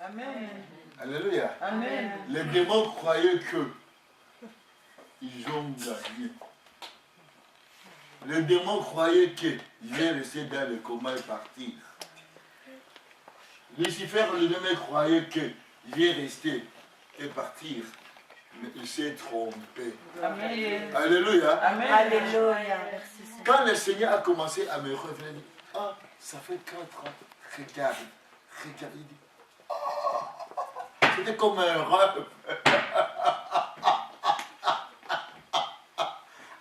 Amen. Alléluia. Amen. Les démons croyaient que ils ont gagné. Les démons croyaient qu'ils allaient rester dans le coma et partir. Lucifer lui-même croyait qu'il allait rester et partir. Mais il s'est trompé. Amen. Alléluia. Amen. Alléluia. Quand le Seigneur a commencé à me revenir, il dit, ah, ça fait 4 ans. Regarde, regarde. Il dit, oh, c'était comme un rêve.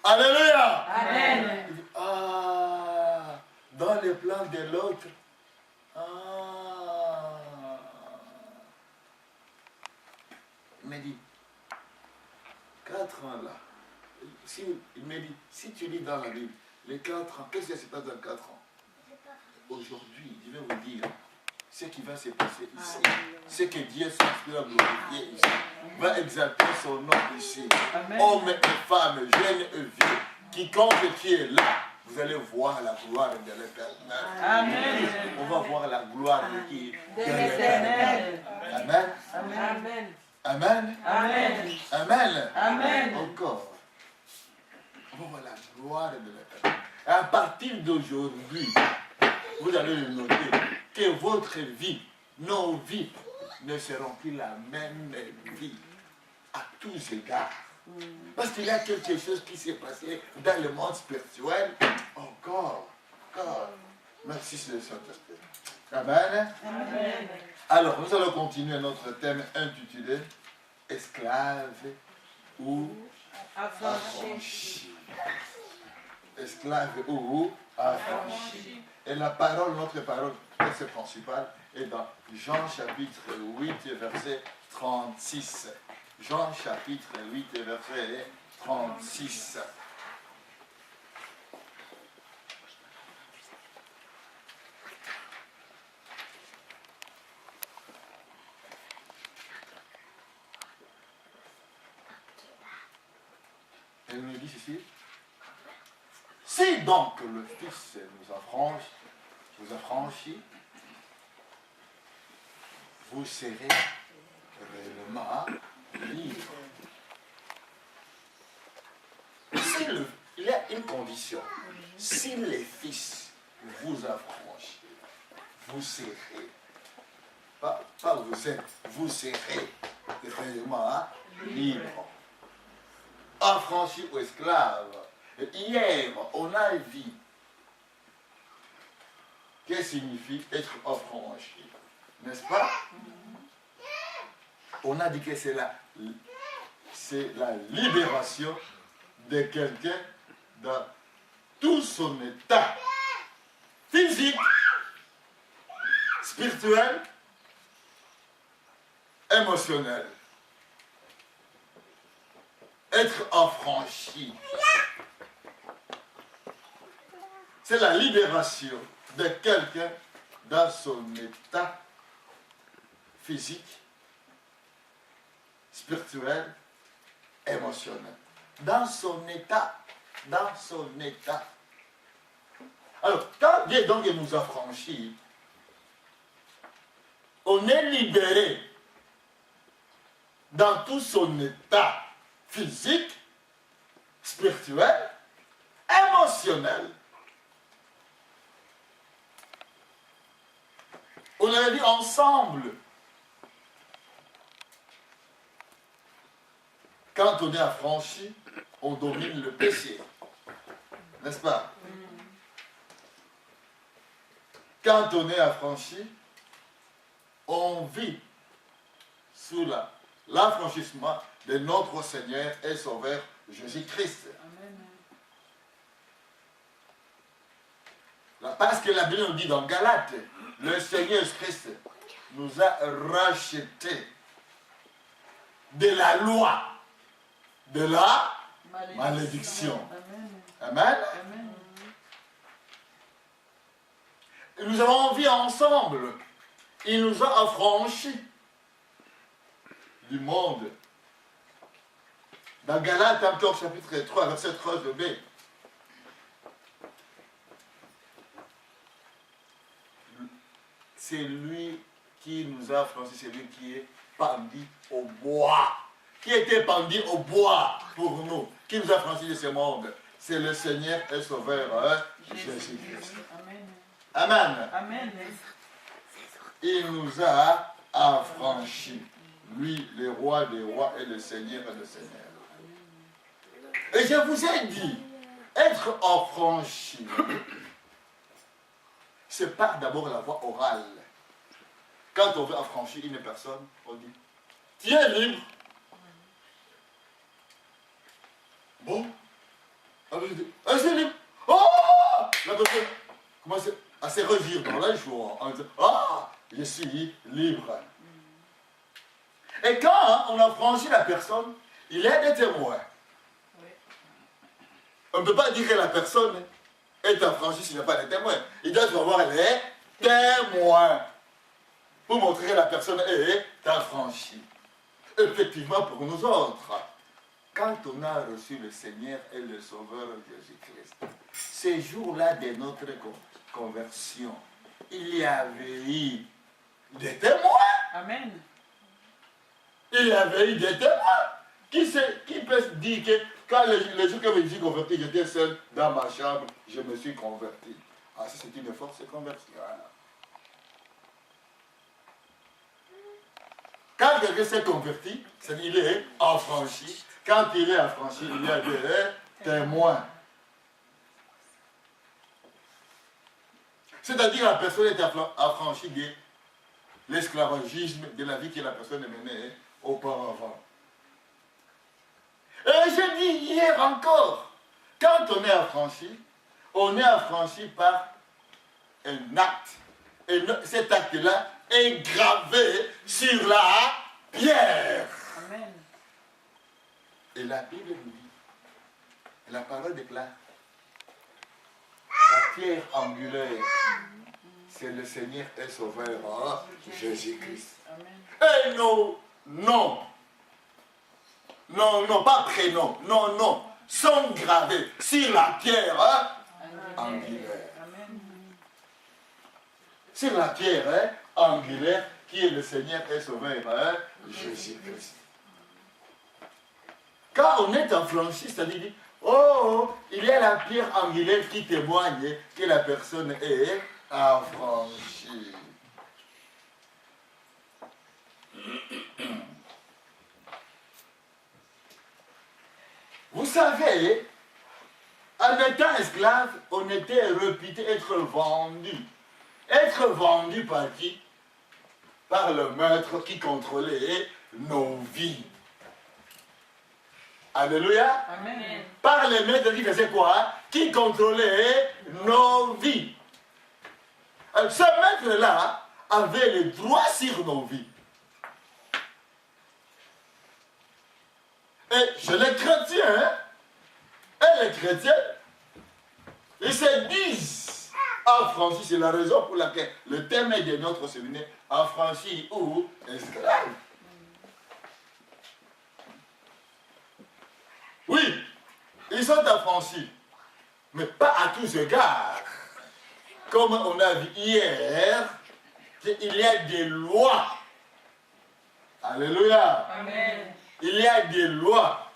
Alléluia. Amen. Il dit, ah, dans les plans de l'autre. Ah. Il m'a dit, 4 ans là. Il m'a dit, si tu lis dans la Bible, les 4 ans, qu'est-ce qui se passe dans 4 ans? Aujourd'hui, je vais vous dire ce qui va se passer ici. Ce que Dieu s'inspire à glorifier ici. Va exalter son nom ici. Amen. Hommes et femmes, jeunes et vieux, quiconque qui est là, vous allez voir la gloire de l'Éternel. Amen. On va voir la gloire de qui? De l'Éternel. Amen. Amen. Amen. Amen. Amen. Amen. Encore. On va voir la gloire de l'Éternel. À partir d'aujourd'hui, vous allez le noter, que votre vie, nos vies, ne seront plus la même vie à tous égards. Parce qu'il y a quelque chose qui s'est passé dans le monde spirituel. Encore. Merci, le Saint-Esprit. Amen. Amen. Alors, nous allons continuer notre thème intitulé Esclave ou affranchi. Esclave ou affranchi. Et la parole, notre parole, texte principal, est dans Jean chapitre 8, verset 36. Jean chapitre 8, verset 36. Elle nous dit ceci. Si donc le Fils vous affranchit, vous serez réellement libre. Il y a une condition. Si le Fils vous affranchit, vous serez, pas vous êtes, vous serez réellement libre. Affranchi ou esclave. Hier, on a vu qu'est-ce que signifie être affranchi. N'est-ce pas? On a dit que c'est la libération de quelqu'un dans tout son état physique, spirituel, émotionnel. Être affranchi, c'est la libération de quelqu'un dans son état physique, spirituel, émotionnel. Dans son état. Alors, quand Dieu donc nous affranchit, on est libéré dans tout son état physique, spirituel, émotionnel. On avait dit ensemble. Quand on est affranchi, on domine le péché. N'est-ce pas? Quand on est affranchi, on vit sous l'affranchissement de notre Seigneur et Sauveur Jésus-Christ. Parce que la Bible nous dit dans Galates, le Seigneur Jésus-Christ nous a rachetés de la loi, de la malédiction. Amen. Amen. Nous avons vécu ensemble. Il nous a affranchis du monde. Dans Galates, encore chapitre 3, verset 13b. C'est lui qui nous a affranchis, c'est lui qui est pendu au bois. Qui était pendu au bois pour nous. Qui nous a affranchis de ce monde. C'est le Seigneur et Sauveur Jésus-Christ. Amen. Amen. Il nous a affranchis. Lui, le roi des rois et le Seigneur des seigneurs. Et je vous ai dit, être affranchi, c'est pas d'abord la voie orale. Quand on veut affranchir une personne, on dit, tu es libre. Bon, alors je dis, c'est libre. Oh, la personne commence à se revire dans la joie en disant, ah, je suis libre. Et quand on a franchi la personne, il y a des témoins. On ne peut pas dire que la personne est affranchie s'il n'y a pas de témoins. Il doit y avoir les témoins pour montrer que la personne est affranchie. Effectivement, pour nous autres, quand on a reçu le Seigneur et le Sauveur Jésus-Christ, ces jours-là de notre conversion, il y avait eu des témoins. Amen. Il y avait eu des témoins. Qui peut se dire que quand le jour que je me suis converti, j'étais seul dans ma chambre, je me suis converti. Ah, ça c'est une force conversion. Quand quelqu'un s'est converti, il est affranchi. Quand il est affranchi, il y a des témoins. C'est-à-dire la personne est affranchie de l'esclavagisme, de la vie que la personne menait auparavant. Et j'ai dit hier encore, quand on est affranchi par un acte. Et cet acte-là est gravé sur la pierre. Amen. Et la Bible nous dit, la parole déclare, la pierre angulaire, c'est le Seigneur et Sauveur Jésus-Christ. Et nos noms, non, pas prénoms, non, sont gravés sur la pierre angulaire. Sur la pierre angulaire qui est le Seigneur et Sauveur Jésus-Christ. Quand on est affranchi, c'est-à-dire, oh, il y a la pierre angulaire qui témoigne que la personne est affranchie. Vous savez, en étant esclave, on était réputé être vendu. Être vendu par qui? Par le maître qui contrôlait nos vies. Alléluia. Amen. Par le maître qui faisait quoi? Qui contrôlait nos vies. Alors, ce maître-là avait le droit sur nos vies. Et chez les chrétiens, et les chrétiens, ils se disent affranchis. C'est la raison pour laquelle le thème de notre séminaire, affranchi ou esclave. Oui, ils sont affranchis, mais pas à tous égards. Comme on a vu hier, il y a des lois. Alléluia. Amen. Il y a des lois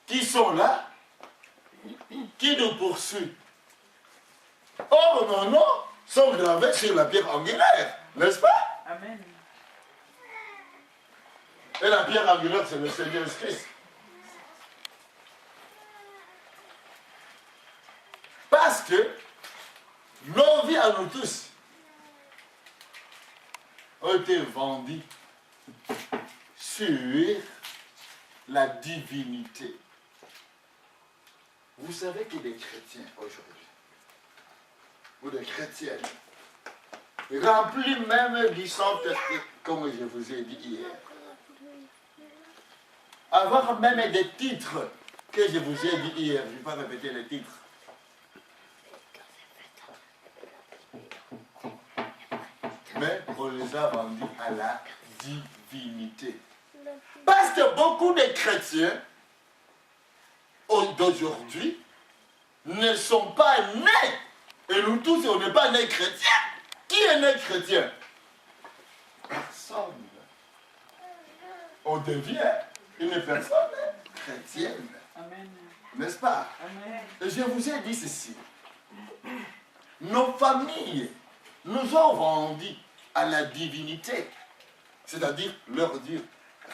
qui sont là, qui nous poursuivent. Or, nos noms sont gravés sur la pierre angulaire, n'est-ce pas? Amen. Et la pierre angulaire, c'est le Seigneur Christ. Parce que nos vies à nous tous ont été vendues sur la divinité. Vous savez que des chrétiens aujourd'hui, ou des chrétiennes, remplis même du Saint-Esprit, comme je vous ai dit hier, avoir même des titres que je vous ai dit hier, je ne vais pas répéter les titres. Mais on les a vendus à la divinité. Parce que beaucoup de chrétiens d'aujourd'hui ne sont pas nés, et nous tous on n'est pas nés chrétiens, Qui est né chrétien? Personne. On devient une personne chrétienne. Amen. N'est-ce pas? Amen. Et je vous ai dit ceci. Nos familles nous ont rendus à la divinité. C'est-à-dire leur dire,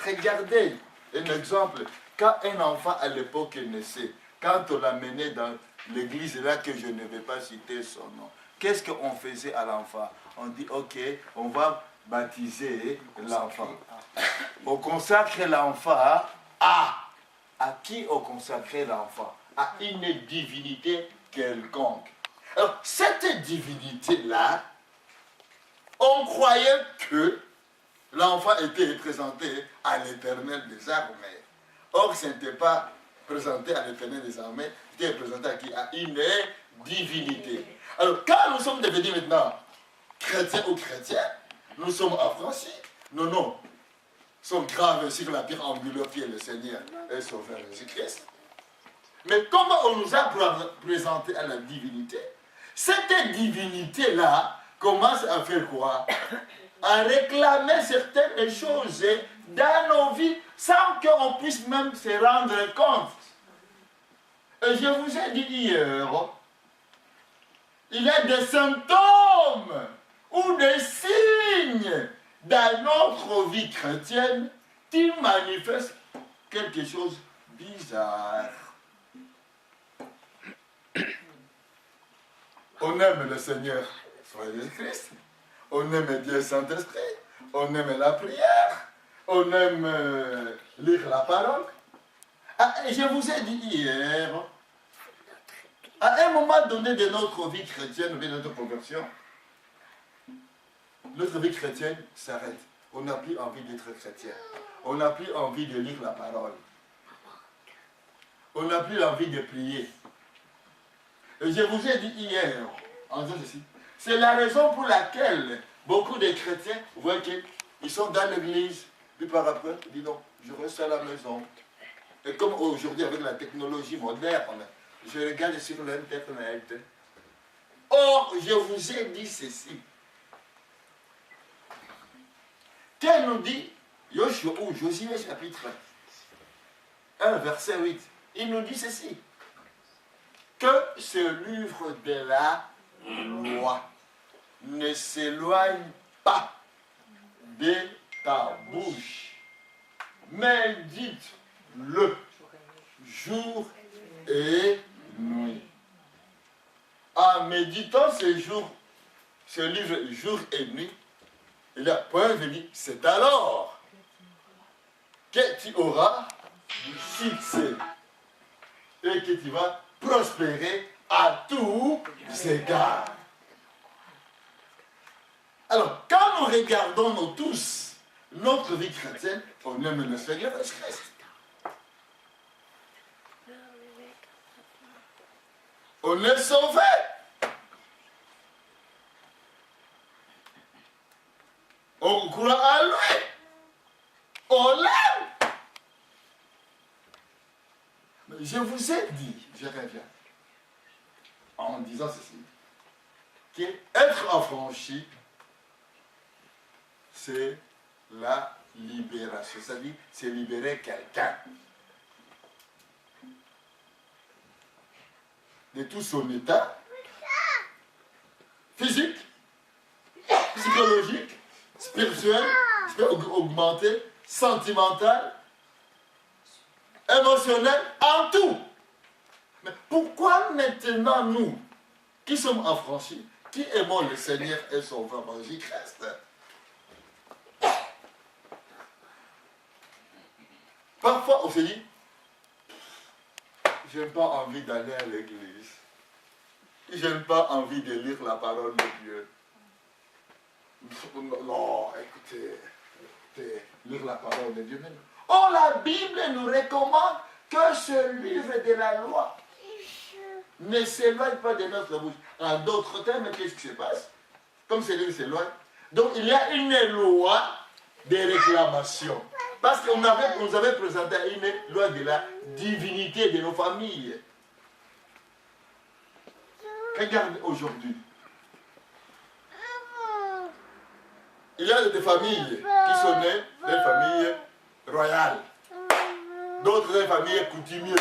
regardez un exemple, quand un enfant à l'époque naissait, quand on l'amenait dans l'église là que je ne vais pas citer son nom, qu'est-ce qu'on faisait à l'enfant? On dit, ok, on va baptiser l'enfant. On consacre l'enfant à qui on consacrait l'enfant? À une divinité quelconque. Alors, cette divinité-là, on croyait que l'enfant était présenté à l'Éternel des armées. Or, ce n'était pas présenté à l'Éternel des armées, c'était présenté à qui? À une divinité. Alors, quand nous sommes devenus maintenant chrétiens ou chrétiens, nous sommes affranchis. Nos noms sont gravés sur la pierre angulaire qui est le Seigneur et Sauveur Jésus-Christ. Mais comment on nous a présenté à la divinité? Cette divinité-là commence à faire quoi? À réclamer certaines choses dans nos vies sans qu'on puisse même se rendre compte. Et je vous ai dit hier, il y a des symptômes ou des signes dans notre vie chrétienne qui manifestent quelque chose de bizarre. On aime le Seigneur, Jésus-Christ. On aime Dieu Saint-Esprit. On aime la prière. On aime lire la parole. Je vous ai dit hier, à un moment donné de notre vie chrétienne, de notre conversion, notre vie chrétienne s'arrête. On n'a plus envie d'être chrétien. On n'a plus envie de lire la parole. On n'a plus envie de prier. Et je vous ai dit hier, en disant ceci, c'est la raison pour laquelle beaucoup de chrétiens, vous voyez qu'ils sont dans l'église, puis par après, ils disent non, je reste à la maison. Et comme aujourd'hui, avec la technologie moderne, je regarde sur l'Internet. Or, je vous ai dit ceci. Qu'elle nous dit, Josué chapitre 1, verset 8, il nous dit ceci, que ce livre de la loi ne s'éloigne pas de ta bouche. Médite-le jour et nuit. En méditant ce livre jour et nuit, il a point venu, c'est alors que tu auras du succès et que tu vas prospérer à tous égards. Alors, quand nous regardons nous tous notre vie chrétienne, on aime le Seigneur Jésus-Christ. On est sauvé. On croit à lui. On l'aime. Mais je vous ai dit, je reviens, en disant ceci, qu'être affranchi, c'est la libération. C'est-à-dire, c'est libérer quelqu'un de tout son état physique, psychologique, spirituel, augmenté, sentimental, émotionnel, en tout. Mais pourquoi maintenant nous, qui sommes affranchis, qui aimons le Seigneur et son Sauveur Jésus-Christ, parfois on se dit, je n'ai pas envie d'aller à l'église, je n'ai pas envie de lire la parole de Dieu. Non, écoutez, lire la parole de Dieu. Oh, la Bible nous recommande que ce livre de la loi ne s'éloigne pas de notre bouche. En d'autres termes, qu'est-ce qui se passe? Comme ce livre s'éloigne. Donc, il y a une loi de réclamation. Parce qu'on nous avait présenté une loi de la divinité de nos familles. Regarde aujourd'hui. il y a des familles qui sont nées des familles royales, d'autres des familles coutumières,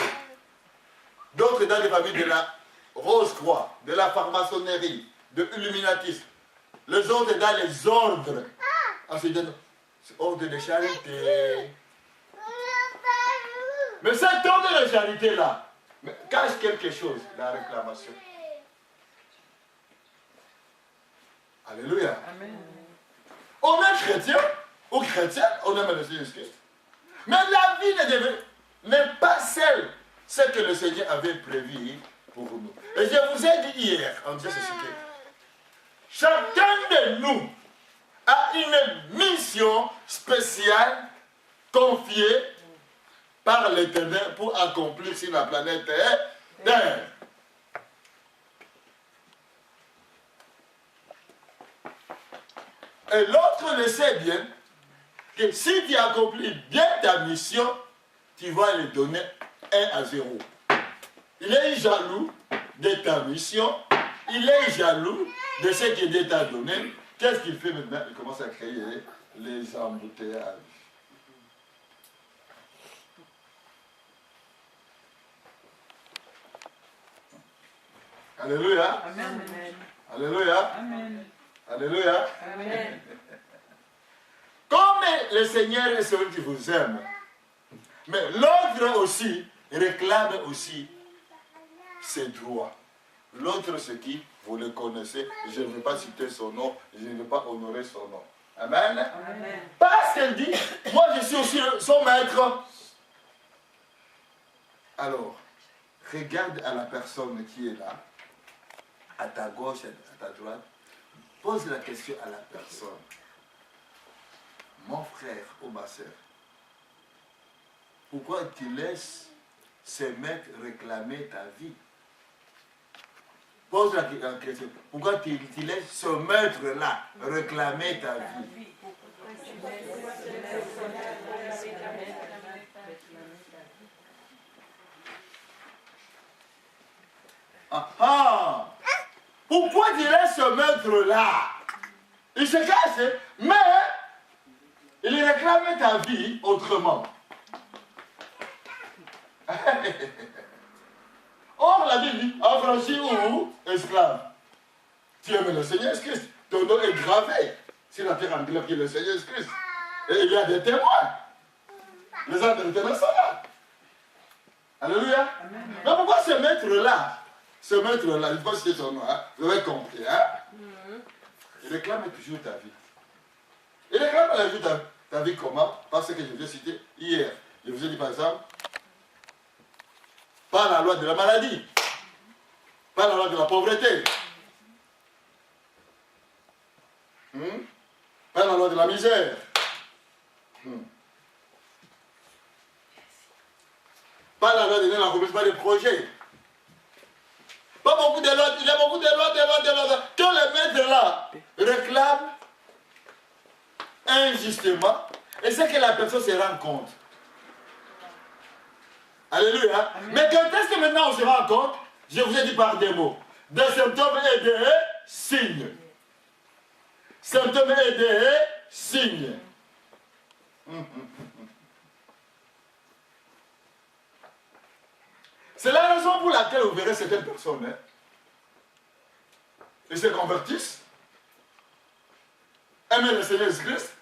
d'autres dans des familles de la Rose-Croix, de la franc-maçonnerie, de l'illuminatisme, les autres dans les ordres. Ensuite, ordre de charité. Mais cet ordre de charité-là cache quelque chose, la réclamation. Alléluia. Amen. On est chrétien ou chrétienne, on aime le Seigneur Christ. Mais la vie n'est pas celle, ce que le Seigneur avait prévu pour nous. Et je vous ai dit hier, en disant ceci, que chacun de nous a une mission spéciale confiée par l'Éternel pour accomplir sur la planète Terre. Et l'autre le sait bien que si tu accomplis bien ta mission, tu vas lui donner 1-0. Il est jaloux de ta mission, il est jaloux de ce que Dieu t'a donné. Qu'est-ce qu'il fait maintenant? Il commence à créer les embouteillages. Alléluia. Amen. Alléluia. Amen. Alléluia. Amen. Comme le Seigneur est celui qui vous aime, mais l'autre aussi réclame aussi ses droits. L'autre, c'est qui? Vous le connaissez. Je ne vais pas citer son nom, je ne vais pas honorer son nom. Amen. Amen. Parce qu'elle dit, moi je suis aussi son maître. Alors, regarde à la personne qui est là, à ta gauche, à ta droite. Pose la question à la personne. Mon frère ou ma soeur, pourquoi tu laisses ce mec réclamer ta vie? Pose la question. Pourquoi tu laisses ce maître-là réclamer ta vie? Ah ah! Pourquoi tu laisses ce maître-là? Il se cache, mais il réclame ta vie autrement. Or, la Bible dit, affranchi ou esclave. Tu aimes le Seigneur Christ. Ton nom est gravé sur la terre anglaise qui est le Seigneur Christ. Et il y a des témoins. Les âmes de l'Éternel sont là. Alléluia. Amen. Mais pourquoi ce maître-là, je ne vais pas citer son nom, hein, vous avez compris, hein? Il réclame toujours ta vie. Il réclame la vie ta vie comment? Parce que je vous ai cité hier. Je vous ai dit par exemple, pas la loi de la maladie, pas la loi de la pauvreté, pas la loi de la misère, pas la loi de l'accomplissement des projets. Pas beaucoup de lois, il y a beaucoup de lois. Que les maîtres là réclament injustement, et c'est que la personne se rend compte. Alléluia. Amen. Mais quand est-ce que maintenant on se rend compte? Je vous ai dit par des mots. Des symptômes et des signes. Symptômes et des signes. C'est la raison pour laquelle vous verrez certaines personnes, hein, ils se convertissent, aiment le Seigneur Jésus-Christ,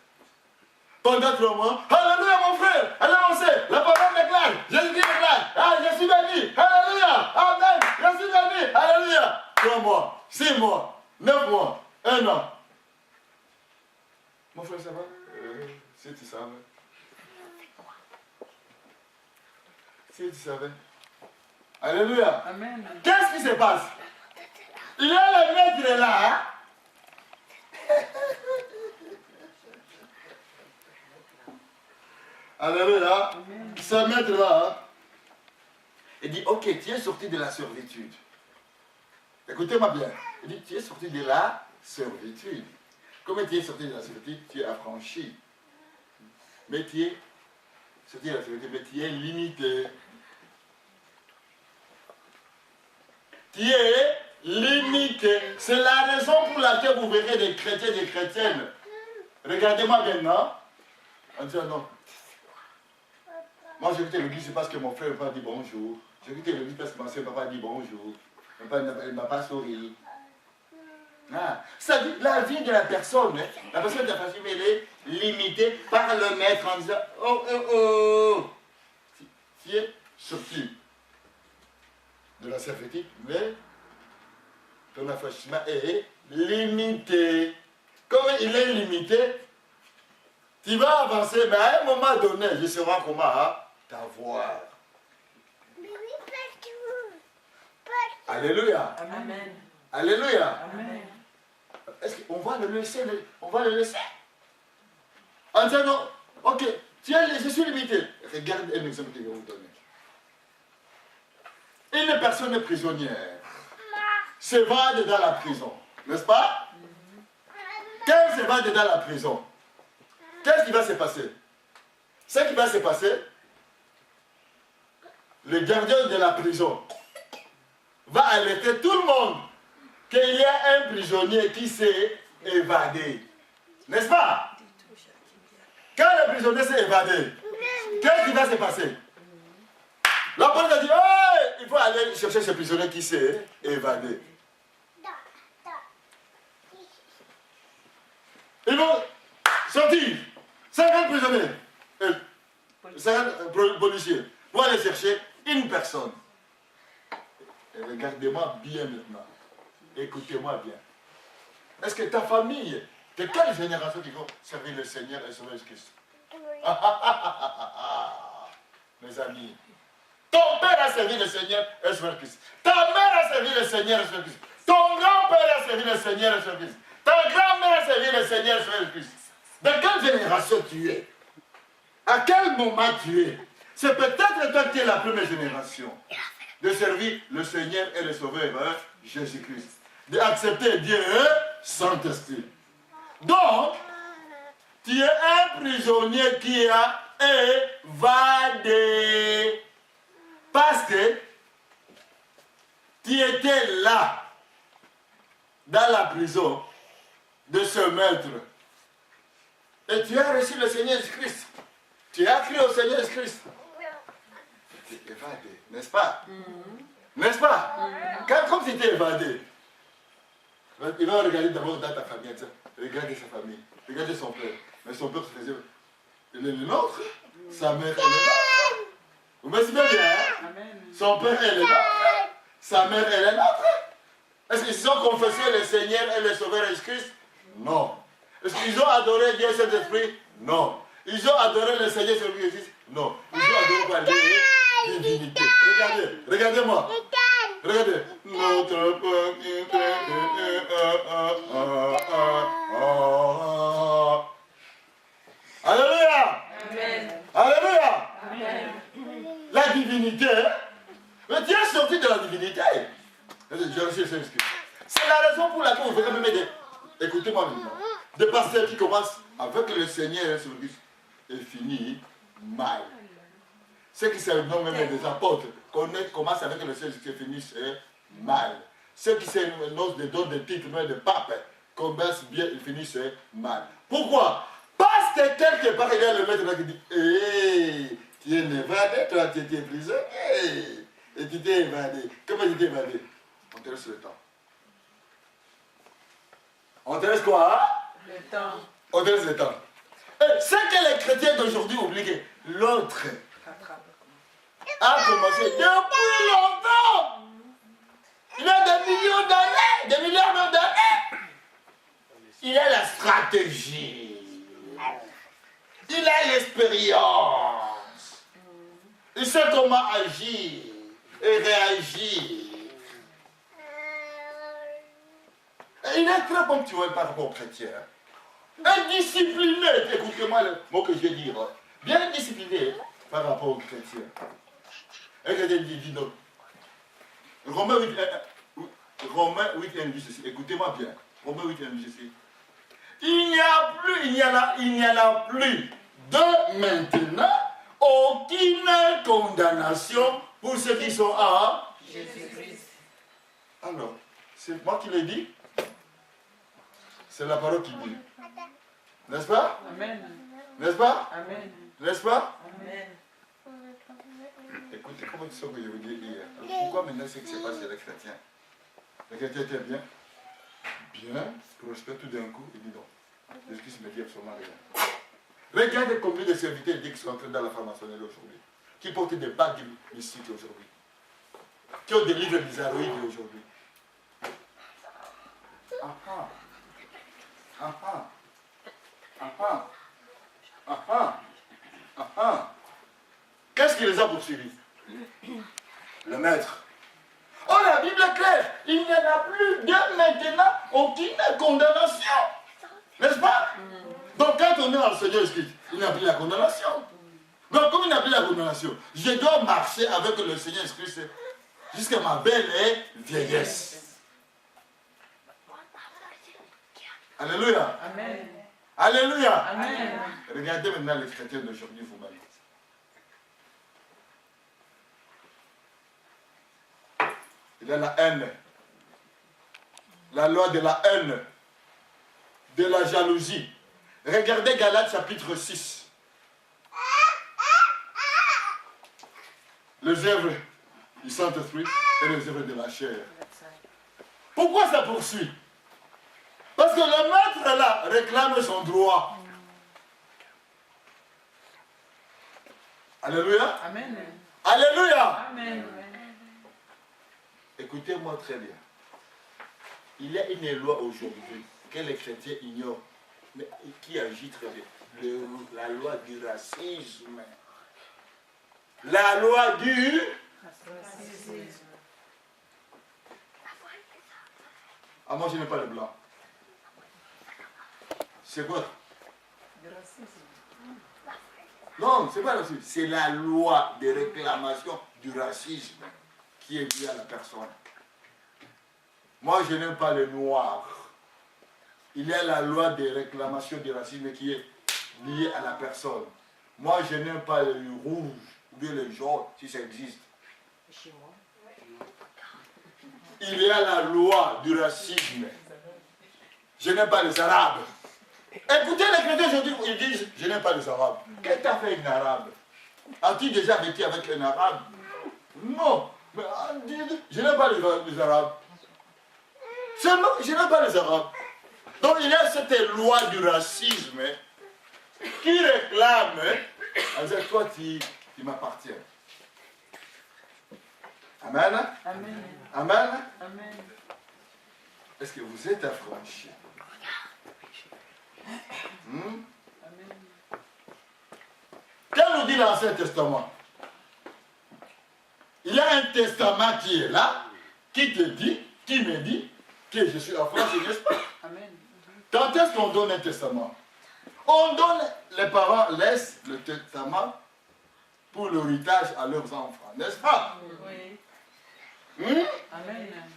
pendant 3 mois, alléluia mon frère, alléluia mon frère, la parole déclare, Jésus-Christ déclare, ah je suis béni, alléluia, amen, je suis béni, alléluia. 3 mois, 6 mois, 9 mois, 1 an. Mon frère, ça va? Si tu savais. Si tu savais. Alléluia. Amen. Qu'est-ce qui se passe? Il y a le maître là. Hein? Alléluia. Amen. Ce maître là, hein? Il dit, ok, tu es sorti de la servitude. Écoutez-moi bien. Il dit, tu es sorti de la servitude. Comment tu es sorti de la servitude? Tu es affranchi. Mais tu es sorti de la servitude, mais tu es limité. Qui est limité. C'est la raison pour laquelle vous verrez des chrétiens et des chrétiennes Regardez-moi maintenant. On dit non. Moi, j'ai quitté l'église parce que mon frère m'a pas dit bonjour. J'ai quitté l'église parce que mon soeur m'a pas dit bonjour. Il ne m'a pas souri. Ah, ça dit la vie de la personne. Hein. La personne de la famille, elle est limitée par le maître en disant oh, oh, oh. Tu es sorti de la servitude, mais ton affranchissement est limité. Comme il est limité, tu vas avancer, mais à un moment donné, je saurai comment t'avoir. Alléluia. Amen. Alléluia. Amen. Est-ce qu'on va le laisser? On va le laisser? En disant non, ok, je suis limité. Regarde un exemple que je vais vous donner. Une personne prisonnière s'évade dans la prison, n'est-ce pas? Quand elle s'évade dans la prison, qu'est-ce qui va se passer? Ce qui va se passer, le gardien de la prison va alerter tout le monde qu'il y a un prisonnier qui s'est évadé. N'est-ce pas? Quand le prisonnier s'est évadé, qu'est-ce qui va se passer? La police a dit, hey, il faut aller chercher ce prisonnier qui s'est évadé. Ils vont sortir 50 prisonniers, 50 policiers, pour aller chercher une personne. Et regardez-moi bien maintenant. Écoutez-moi bien. Est-ce que ta famille, de quelle génération qui vont servir le Seigneur et sauver Jésus-Christ? Mes amis, ton père a servi le Seigneur et sauvé Christ. Ta mère a servi le Seigneur et sauvé Christ. Ton grand-père a servi le Seigneur et sauvé Christ. Ta grand-mère a servi le Seigneur et sauvé Christ. De quelle génération tu es? À quel moment tu es? C'est peut-être toi qui es la première génération de servir le Seigneur et le Sauveur Jésus-Christ. D'accepter Dieu Saint-Esprit. Donc, tu es un prisonnier qui a évadé. Parce que tu étais là, dans la prison de ce maître. Et tu as reçu le Seigneur Jésus-Christ. Tu as crié au Seigneur Jésus-Christ. Tu es évadé, n'est-ce pas? N'est-ce pas? Comme tu t'es évadé, il va regarder d'abord dans ta famille. Regardez sa famille, regardez son père. Mais son père se faisait. Il est le nôtre, sa mère est le nôtre. Vous me suivez bien, hein? Son père est le nôtre, sa mère est le nôtre. Est-ce qu'ils ont confessé le Seigneur et le Sauveur Jésus-Christ? Non. Est-ce qu'ils ont adoré Dieu Saint-Esprit? Non. Ils ont adoré le Seigneur Jésus-Christ? Non. Ils ont adoré par Dieu divinité. Regardez, regardez-moi. Regardez. Notre Père qui Alléluia. Amen. Alléluia. Amen. La divinité. Mais tu es sorti de la divinité. C'est la raison pour laquelle vous verrez même des... Écoutez-moi maintenant. Des pasteurs qui commencent avec le Seigneur et le Christ et finissent mal. Ceux qui se nomment même des apôtres commencent avec le Seigneur et finissent mal. Ceux qui se nomment des dons de titres, même de pape, commencent bien et finissent mal. Pourquoi? Parce que quelque part, il y a le maître qui dit hé, tu es évadé, toi tu étais prisonnier. Et tu t'es évadé. Comment tu t'es évadé? On te laisse le temps. On te laisse quoi? Le temps. On te laisse le temps. Et ce que les chrétiens d'aujourd'hui oublient, que l'autre a commencé depuis longtemps. Il a des millions d'années, des milliards d'années. Il a la stratégie. Il a l'expérience. Il sait comment agir et réagir. Et il est très ponctuel par rapport aux chrétiens. Indiscipliné, écoutez-moi le mot que je vais dire. Bien discipliné par rapport aux chrétiens. Un chrétien dit non. Romains 8, 1 dit ceci. Écoutez-moi bien. Romains 8, 1 dit ceci. Il n'y en a plus de maintenant aucune condamnation pour ceux qui sont à Jésus-Christ. Alors, c'est moi qui l'ai dit? C'est la parole qui dit. N'est-ce pas? Amen. N'est-ce pas? Amen. N'est-ce pas? Amen. Écoutez, comment tu sais que je vous dis hier? Alors, pourquoi maintenant c'est que c'est passé les chrétiens? Les chrétiens étaient bien? Bien, prospère tout d'un coup, il dit non. Jésus-Christ me dit absolument rien. Regardez combien de serviteurs qui sont entrés dans la franc-maçonnerie aujourd'hui, qui portent des bagues mystiques aujourd'hui, qui ont des livres bizarroïdes aujourd'hui. Ah ah. Ah ah. Ah ah. Ah ah. Ah ah. Qu'est-ce qui les a poursuivis? Le maître. Oh, la Bible est claire. Il n'y en a plus de maintenant aucune condamnation. N'est-ce pas? Donc quand on est en Seigneur Jésus, il n'y a plus la condamnation. Donc comme il n'y a plus la condamnation, je dois marcher avec le Seigneur Jésus jusqu'à ma belle vieillesse. Alléluia. Amen. Alléluia. Amen. Regardez maintenant les chrétiens d'aujourd'hui vous-même. Il y a la haine. La loi de la haine. De la jalousie. Regardez Galates chapitre 6. Les œuvres du Saint-Esprit et les œuvres de la chair. Pourquoi ça poursuit? Parce que le maître là réclame son droit. Alléluia. Amen. Alléluia. Amen. Écoutez-moi très bien. Il y a une loi aujourd'hui que les chrétiens ignorent, mais qui agit très bien. La loi du racisme. La loi du... Ah, moi je n'aime pas les blancs. C'est quoi? Non, c'est pas le racisme. C'est la loi de réclamation du racisme qui est liée à la personne. Moi, je n'aime pas les noirs. Il y a la loi de réclamation du racisme qui est liée à la personne. Moi, je n'aime pas les rouges ou bien les jaunes, si ça existe. Il y a la loi du racisme. Je n'aime pas les arabes. Écoutez les chrétiens aujourd'hui, ils disent, je n'aime pas les arabes. Qu'est-ce que tu as fait un arabe? As-tu déjà vécu avec un arabe? Non. Mais, je n'aime pas les arabes. Seulement, je n'aime pas les arabes. Donc il y a cette loi du racisme qui réclame, en disant, toi tu m'appartiens. Amen. Amen. Amen. Amen. Est-ce que vous êtes affranchis? Amen. Qu'est-ce nous dit l'Ancien Testament? Il y a un testament qui est là, qui te dit, qui me dit que je suis affranchi, n'est-ce pas? Amen. Quand est-ce qu'on donne un testament? On donne, les parents laissent le testament pour l'héritage à leurs enfants, n'est-ce pas? Oui. Amen. Amen.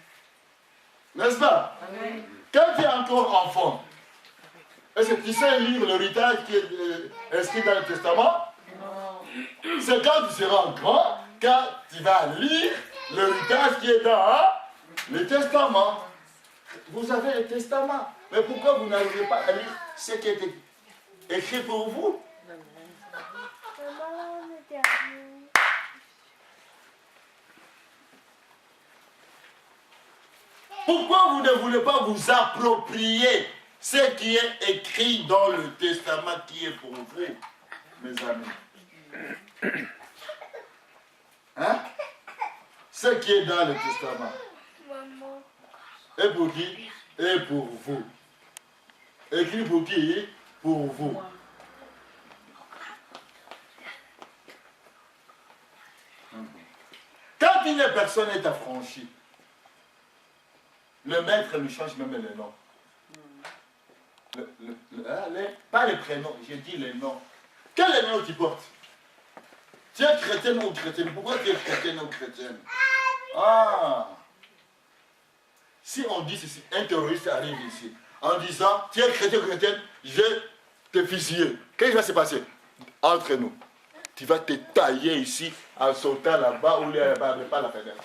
N'est-ce pas? Amen. Quand tu es encore enfant, est-ce que tu sais lire l'héritage qui est inscrit dans le testament? Non. C'est quand tu seras grand, quand tu vas lire l'héritage qui est dans le testament. Vous avez le testament. Mais pourquoi vous n'arrivez pas à lire ce qui est écrit pour vous? Pourquoi vous ne voulez pas vous approprier ce qui est écrit dans le testament qui est pour vous, mes amis? Hein? Ce qui est dans le testament. Et pour qui? Et pour vous. Écrit pour qui? Pour vous. Quand une personne est affranchie, le maître lui change même les noms. Pas les prénoms, j'ai dit les noms. Quel est le nom tu portes? Tu es chrétienne ou chrétienne? Pourquoi tu es chrétienne ou chrétienne? Ah! Si on dit ceci, un terroriste arrive ici, en disant, tu es chrétien ou chrétienne, je vais te fusiller. Qu'est-ce qui va se passer? Entre nous. Tu vas te tailler ici en sautant là-bas ou là-bas, mais pas la fenêtre.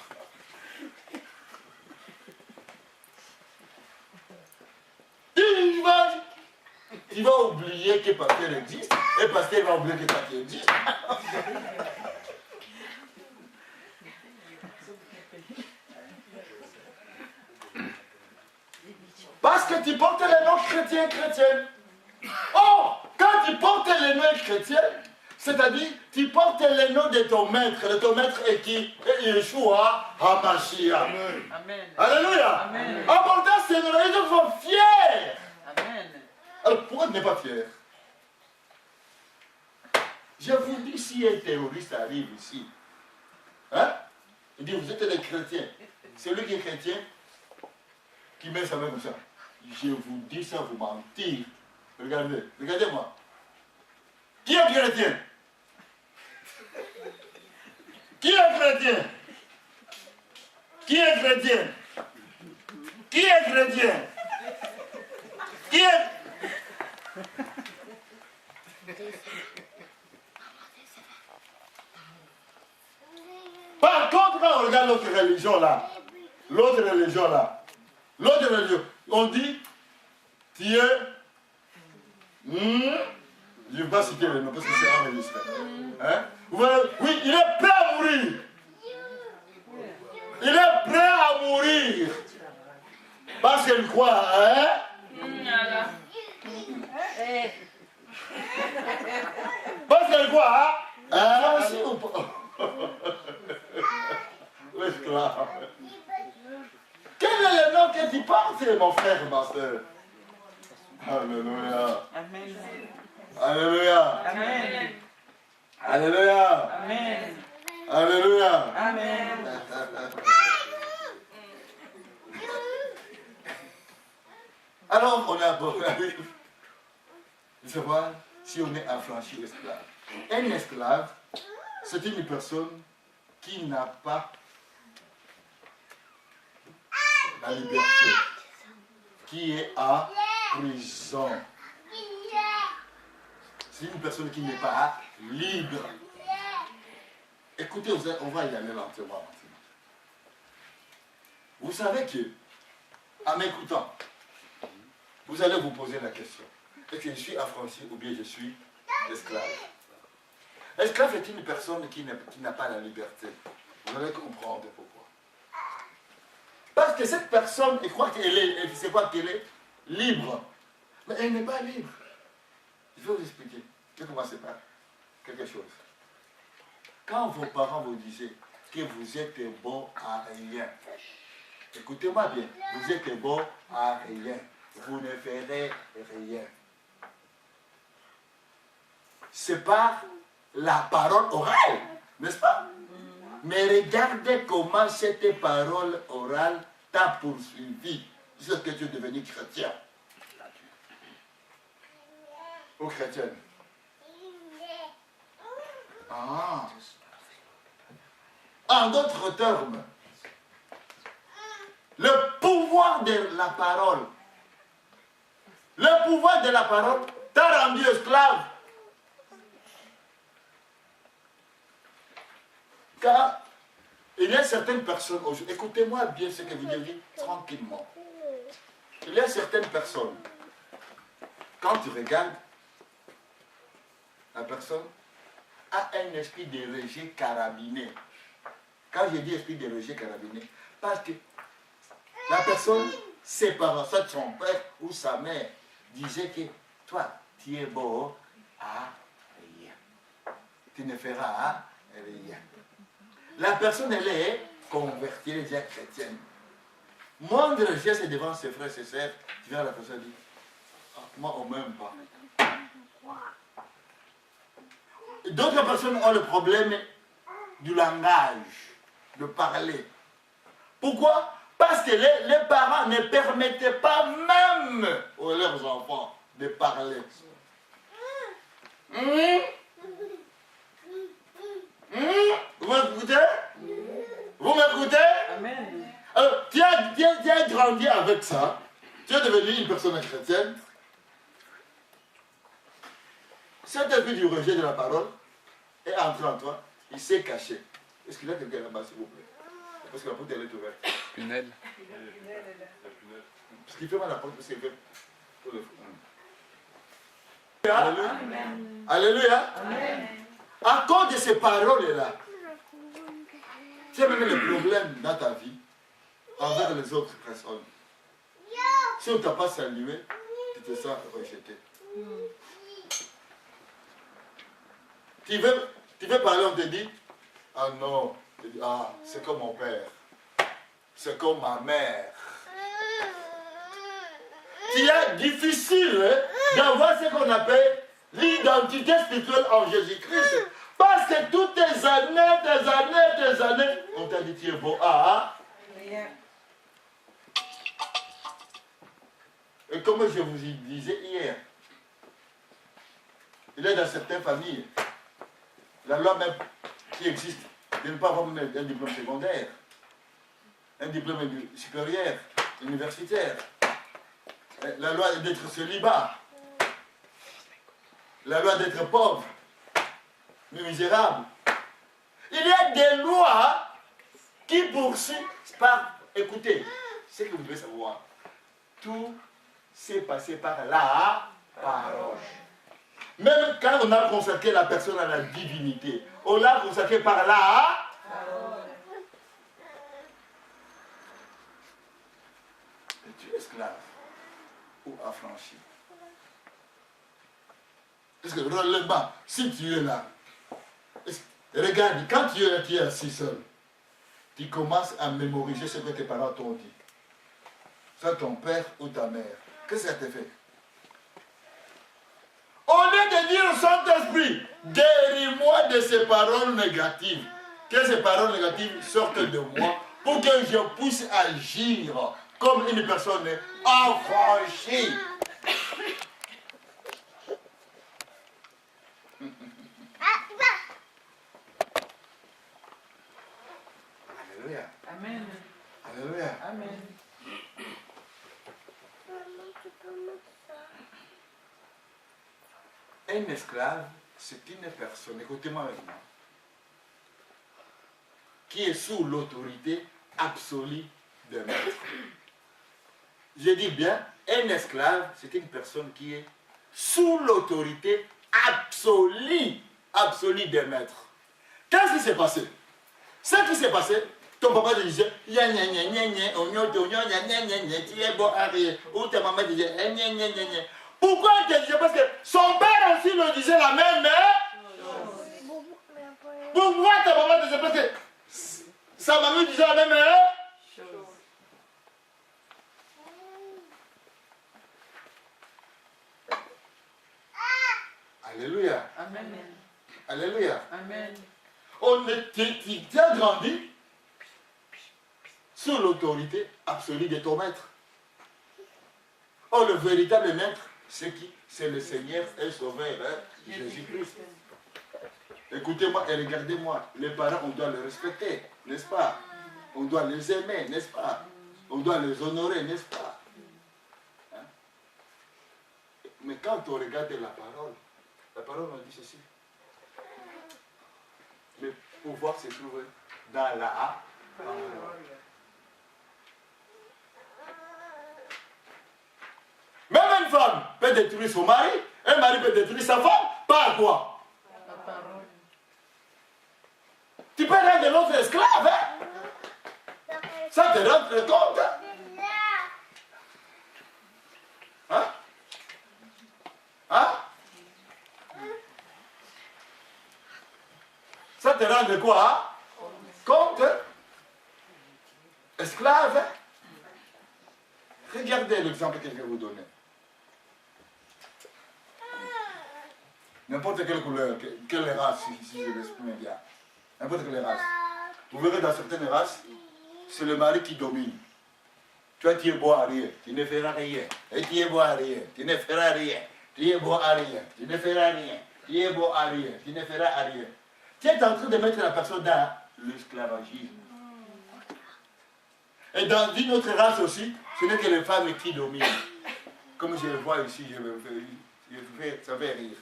tu vas oublier que pasteur existe, et pasteur va oublier que pasteur existe. Parce que tu portes les noms chrétiens, chrétiennes. Or, quand tu portes les noms chrétiens, c'est-à-dire, tu portes le nom de ton maître. Le ton maître est qui? Yeshua HaMashiach. Amen. Alléluia. Amen. En portant ces noms, les gens sont fiers. Amen. Alors, pourquoi tu n'es pas fier? Je vous dis, si un terroriste arrive ici, hein, il dit, vous êtes des chrétiens. Celui qui est chrétien, qui met sa main comme ça. Je vous dis ça, vous mentir. Regardez, regardez-moi. Qui est chrétien? Qui est chrétien? Qui est chrétien? Qui est chrétien? Qui est... Par contre, quand on regarde l'autre religion là, l'autre religion, on dit, tu es... je ne vais pas citer le nom parce que c'est enregistré. Hein? Oui, il est prêt à mourir. Il est prêt à mourir. Parce qu'il croit, hein? Parce qu'il croit, hein? Si ou pas? L'esclave. Quel est le nom que tu portes, mon frère, ma soeur? Alléluia. Amen. Alléluia. Amen. Alléluia. Amen. Alléluia. Amen. Alors, on a besoin de savoir si on est affranchi ou esclave. Un esclave, c'est une personne qui n'a pas la liberté, qui est à prison. C'est une personne qui n'est pas libre. Écoutez, on va y aller lentement. Vous savez que, en m'écoutant, vous allez vous poser la question. Est-ce que je suis affranchi ou bien je suis esclave? Esclave est une personne qui n'a pas la liberté. Vous allez comprendre pourquoi. Parce que cette personne, elle croit qu'elle est, c'est quoi qu'elle est? Libre. Mais elle n'est pas libre. Je vais vous expliquer. Je vais commencer par quelque chose. Quand vos parents vous disaient que vous êtes bon à rien, écoutez-moi bien, vous êtes bon à rien. Vous ne ferez rien. C'est par la parole orale, n'est-ce pas? Mais regardez comment cette parole orale t'a poursuivi jusqu'à ce que tu es devenu chrétien. Ou chrétienne. Ah. En d'autres termes, le pouvoir de la parole, t'a rendu esclave. Car il y a certaines personnes aujourd'hui, écoutez-moi bien ce que vous dites tranquillement. Il y a certaines personnes, quand tu regardes, la personne a un esprit de rejet carabiné. Quand je dis esprit de rejet carabiné, parce que la personne, ses parents, soit son père ou sa mère, disaient que toi, tu es beau à rien. Tu ne feras rien. La personne, elle est convertie, elle est déjà chrétienne. Moindre geste devant ses frères et ses sœurs, tu viens à la personne et dit, ah, moi, on ne m'aime pas. D'autres personnes ont le problème du langage, de parler. Pourquoi? Parce que les parents ne permettaient pas même aux leurs enfants de parler. Vous m'écoutez? Vous m'écoutez? Amen. Alors, tu as grandi avec ça. Tu es devenu une personne chrétienne. Cet esprit du rejet de la parole est entré en toi. Il s'est caché. Est-ce qu'il y a quelqu'un là-bas, s'il vous plaît? Parce que la porte elle est ouverte. Punelle. Parce qu'il fait mal à la porte, parce qu'il fait... Alléluia. Amen. Alléluia. Amen. À cause de ces paroles-là, tu as même les problèmes dans ta vie envers les autres personnes. Si on ne t'a pas salué, tu te sens rejeté. Tu veux parler, on te dit, ah non, ah, c'est comme mon père, c'est comme ma mère. C'est difficile d'avoir ce qu'on appelle l'identité spirituelle en Jésus-Christ. Parce que toutes tes années, on t'a dit tu es beau. Ah, et comme je vous disais hier, il est dans certaines familles, la loi même qui existe de ne pas avoir même un diplôme secondaire, un diplôme supérieur, universitaire. La loi d'être célibat, la loi d'être pauvre, misérable. Il y a des lois qui poursuivent par... Écoutez, ce que vous devez savoir, tout s'est passé par la parole. Même quand on a consacré la personne à la divinité, on l'a consacré par la parole. Es-tu esclave ou affranchi? Parce que réellement, si tu es là, regarde, quand tu es assis seul, tu commences à mémoriser ce que tes parents t'ont dit. Soit ton père ou ta mère. Qu'est-ce que ça te fait? Au lieu de dire au Saint-Esprit, guéris-moi de ces paroles négatives, que ces paroles négatives sortent de moi pour que je puisse agir comme une personne affranchie. Alléluia. Amen. Alléluia. Amen. Un esclave, c'est une personne, écoutez-moi maintenant, qui est sous l'autorité absolue de maître. Je dis bien, un esclave, c'est une personne qui est sous l'autorité absolue de maître. Qu'est-ce qui s'est passé? Ce qui s'est passé, ton papa te disait, tu es beau à rien. Ou ta maman disait, pourquoi il te disait? Parce que son père aussi le disait la même chose. Pourquoi ta maman te disait? Parce que sa maman disait la même chose. Alléluia. Amen. Alléluia. Amen. On était grandi sous l'autorité absolue de ton maître. Oh, le véritable maître, c'est qui? C'est le Seigneur et Sauveur, Jésus-Christ. Écoutez-moi et regardez-moi. Les parents, on doit les respecter, n'est-ce pas? On doit les aimer, n'est-ce pas? On doit les honorer, n'est-ce pas? Hein? Mais quand on regarde la parole nous dit ceci. Le pouvoir se trouve dans la parole. Même une femme peut détruire son mari, un mari peut détruire sa femme, par quoi? La parole. Tu peux rendre l'autre esclave, hein? Ça te rendre compte, hein? Hein? Ça te rend quoi? Compte? Esclave, hein? Regardez l'exemple que je vais vous donner. N'importe quelle couleur, quelle race, si je l'exprime bien. N'importe quelle race. Vous verrez dans certaines races, c'est le mari qui domine. Toi, tu es beau à rien, tu ne feras rien. Et tu es beau à rien, tu ne feras rien. Tu es beau à rien, tu ne feras rien. Tu es beau à rien, tu ne feras rien. Tu es en train de mettre la personne dans l'esclavagisme. Et dans une autre race aussi, ce n'est que les femmes qui dominent. Comme je le vois ici, ça fait rire.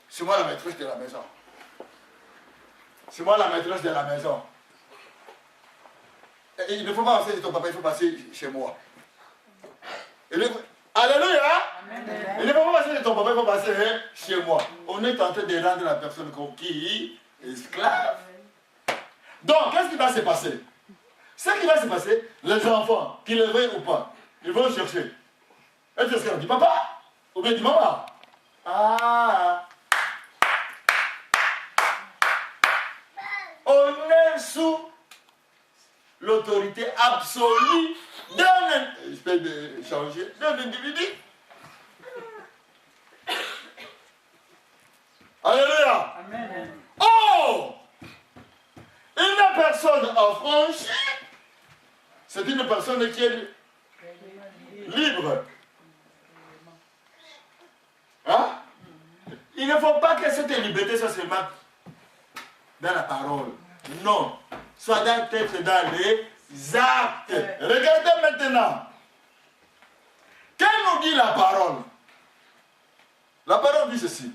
C'est moi la maîtresse de la maison. C'est moi la maîtresse de la maison. Et il ne faut pas passer chez ton papa, il faut passer chez moi. Et lui, à Alléluia. Amen. Il ne faut pas passer de ton papa, il faut passer chez moi. On est en train de rendre la personne qui est esclave. Donc, qu'est-ce qui va se passer? Ce qui va se passer, les enfants, qu'ils le veuillent ou pas, ils vont chercher. Et tu dis papa ou bien dis maman. Ah. On est sous l'autorité absolue d'un individu. Alléluia. Amen. Oh! Une personne affranchie, c'est une personne qui est libre. Hein? Il ne faut pas que cette liberté soit seulement dans la parole. Non. Soit dans les actes. Regardez maintenant. Qu'est-ce que nous dit la parole? La parole dit ceci.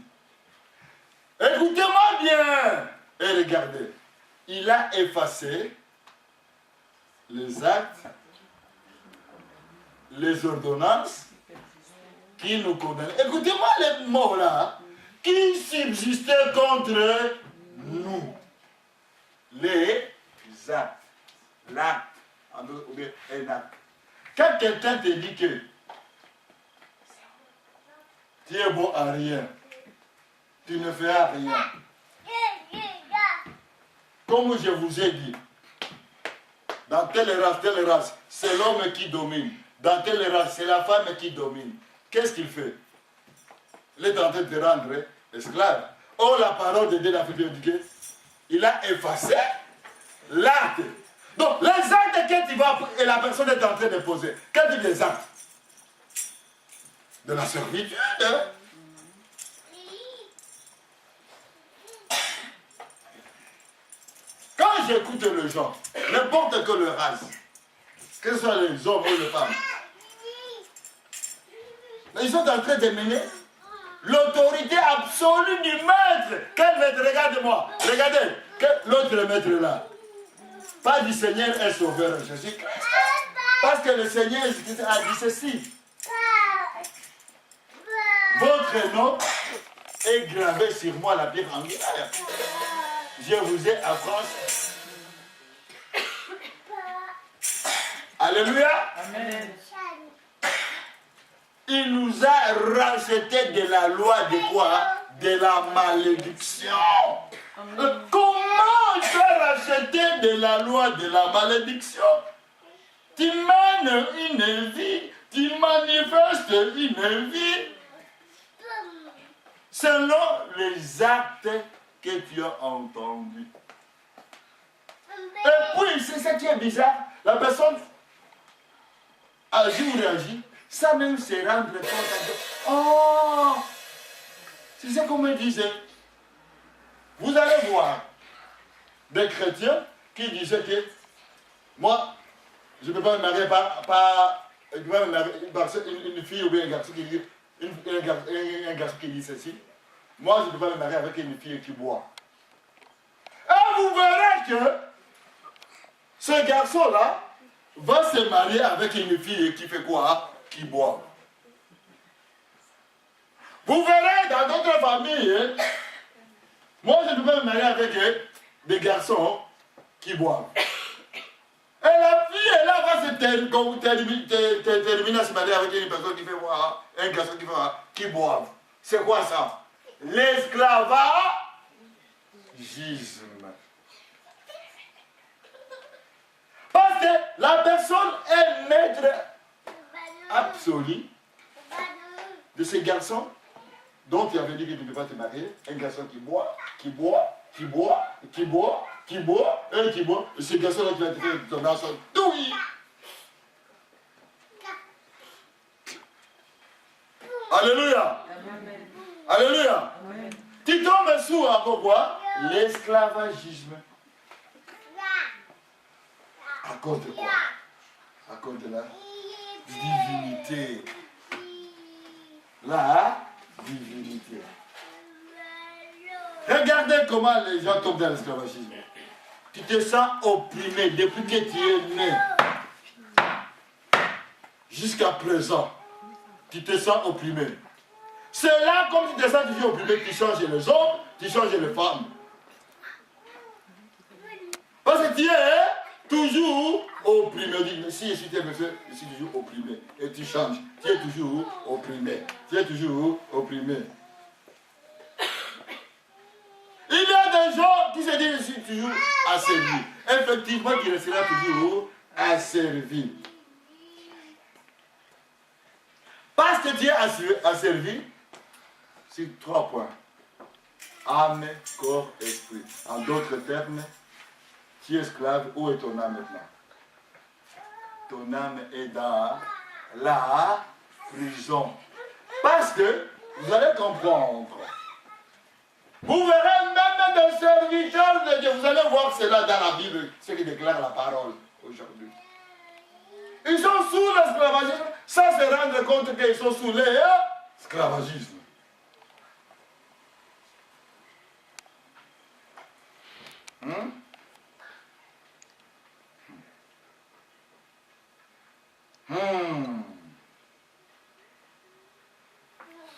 Écoutez-moi bien et regardez. Il a effacé les actes, les ordonnances qui nous condamnent. Écoutez-moi les mots là qui subsistaient contre nous. Les actes. L'acte. Ou bien un acte. Quand quelqu'un te dit que tu es bon à rien, tu ne feras rien. Comme je vous ai dit, dans telle race, c'est l'homme qui domine. Dans telle race, c'est la femme qui domine. Qu'est-ce qu'il fait? Il est en train de te rendre esclave. Oh, la parole de Dieu l'a fait indiquer. Il a effacé l'acte. Donc, les actes que tu vas et la personne est en train de poser. Quels sont les actes? De la servitude. Hein? Quand j'écoute les gens, n'importe quelle race, que ce soit les hommes ou les femmes, ils sont en train de mener l'autorité absolue du maître. Quel maître? Regarde-moi. Regardez. L'autre maître là. Pas du Seigneur et Sauveur Jésus-Christ. Parce que le Seigneur Jésus-Christ a dit ceci. Votre nom est gravé sur moi la pierre angulaire. Je vous ai affranchi. Alléluia. Amen. Il nous a racheté de la loi de quoi? De la malédiction. Comment il peut racheter de la loi de la malédiction? Tu mènes une vie, tu manifestes une vie selon les actes que tu as entendus. Et puis, c'est ça qui est bizarre. La personne agit ou réagit sans même se rendre compte. Oh, c'est ça qu'on me disait. Vous allez voir des chrétiens qui disaient que moi, je ne peux pas me marier par une fille ou bien un garçon qui dit, un garçon qui dit ceci. Moi, je ne peux pas me marier avec une fille qui boit. Et vous verrez que ce garçon-là va se marier avec une fille qui fait quoi? Qui boit. Vous verrez dans d'autres familles, moi je ne peux pas me marier avec des garçons qui boivent. Et la fille, elle va se terminer à se marier avec une personne qui fait quoi? Un garçon qui fait quoi? Qui boit. C'est quoi ça? L'esclavagisme. Parce que la personne est maître absolu de ces garçons dont tu avais dit que tu ne peux pas te marier. Un garçon qui boit, qui boit, qui boit, qui boit, qui boit, et qui boit. Et ce garçon-là qui va te faire ton garçon. Oui. Alléluia. Amen. Alléluia. Amen. Tu tombes sous à quoi? L'esclavagisme. À cause de quoi? À cause de la divinité. La divinité. Regardez comment les gens tombent dans l'esclavagisme. Tu te sens opprimé depuis que tu es né. Jusqu'à présent. tu te sens opprimé. C'est là, comme tu te sens toujours opprimé, tu changes les hommes, tu changes les femmes. Parce que tu es toujours opprimé. Si je suis tel monsieur, je suis toujours opprimé. Et tu changes. Tu es toujours opprimé. Tu es toujours opprimé. Il y a des gens qui se disent je suis toujours asservi. Effectivement, tu resteras toujours asservi. Parce que tu es asservi sur 3 points. Âme, corps, esprit. En d'autres termes, tu es esclave. Où est ton âme maintenant? Ton âme est dans la prison. Parce que, vous allez comprendre, vous verrez même des serviteurs de Dieu, vous allez voir cela dans la Bible, ce qui déclare la parole aujourd'hui. Ils sont sous l'esclavagisme, sans se rendre compte qu'ils sont sous l'esclavagisme.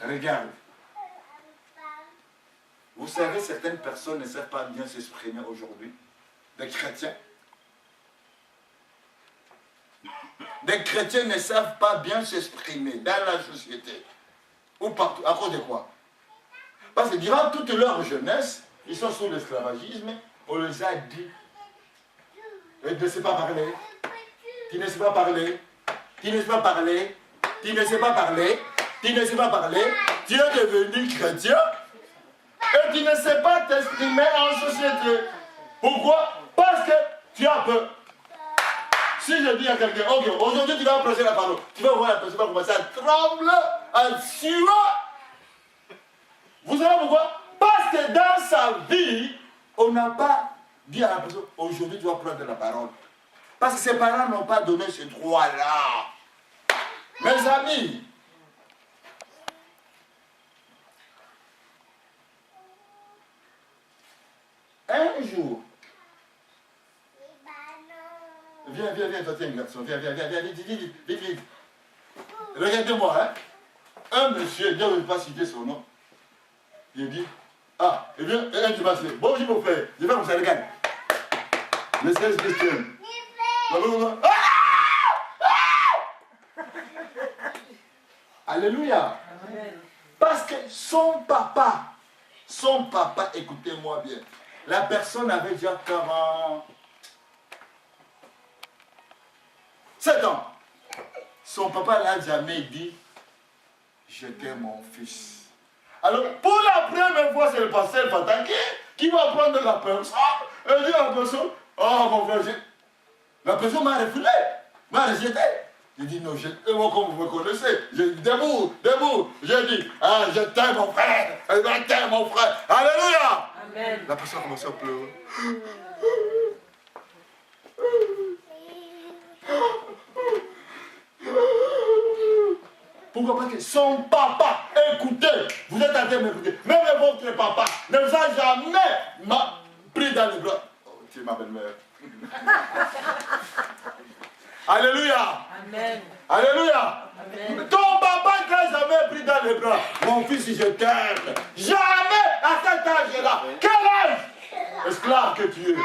Regarde. Vous savez, certaines personnes ne savent pas bien s'exprimer aujourd'hui. Des chrétiens. Des chrétiens ne savent pas bien s'exprimer dans la société. Ou partout. À cause de quoi? Parce que durant toute leur jeunesse, ils sont sous l'esclavagisme. On les a dit. Tu ne sais pas parler. Tu ne sais pas parler. Tu ne sais pas parler. Tu ne sais pas parler. Tu ne sais pas parler. Tu es devenu chrétien. Et tu ne sais pas t'exprimer en société. Pourquoi? Parce que tu as peur. Si je dis à quelqu'un, ok, aujourd'hui tu vas prêcher la parole, tu vas voir la personne va commencer à trembler, à suer. Vous savez pourquoi? Parce que dans sa vie, on n'a pas dit à la personne, aujourd'hui tu vas prendre la parole. Parce que ses parents n'ont pas donné ce droit-là. Mes amis, un jour, viens, toi, tiens, garçon, viens, vite. Regardez-moi, hein. Un monsieur, je ne vais pas citer son nom, il dit, et bien, un du passé, bonjour mon frère, je vais comme ça, regarde. Le service Christian. Alléluia. Amen. Parce que son papa, écoutez-moi bien, la personne avait déjà 47 ans. Son papa n'a jamais dit, je t'aime mon fils. Alors, pour la première fois, c'est le pasteur Fataki qui va prendre la personne et dit à la personne, oh mon frère, la personne m'a refusé, m'a rejeté. J'ai dit non, moi comme vous me connaissez, j'ai dit debout, j'ai dit, je t'aime mon frère, je t'aime mon frère, alléluia. Amen. La personne a commencé à pleurer. Pourquoi? Parce que son papa, écoutez, vous êtes en train de m'écouter, même votre papa ne vous a jamais pris dans les bras. Oh, tu es ma belle-mère. Alléluia. Amen. Alléluia. Amen. Ton papa ne t'a jamais pris dans les bras. Mon fils, je t'aime. Jamais à cet âge-là. Quel âge? Esclave que tu es.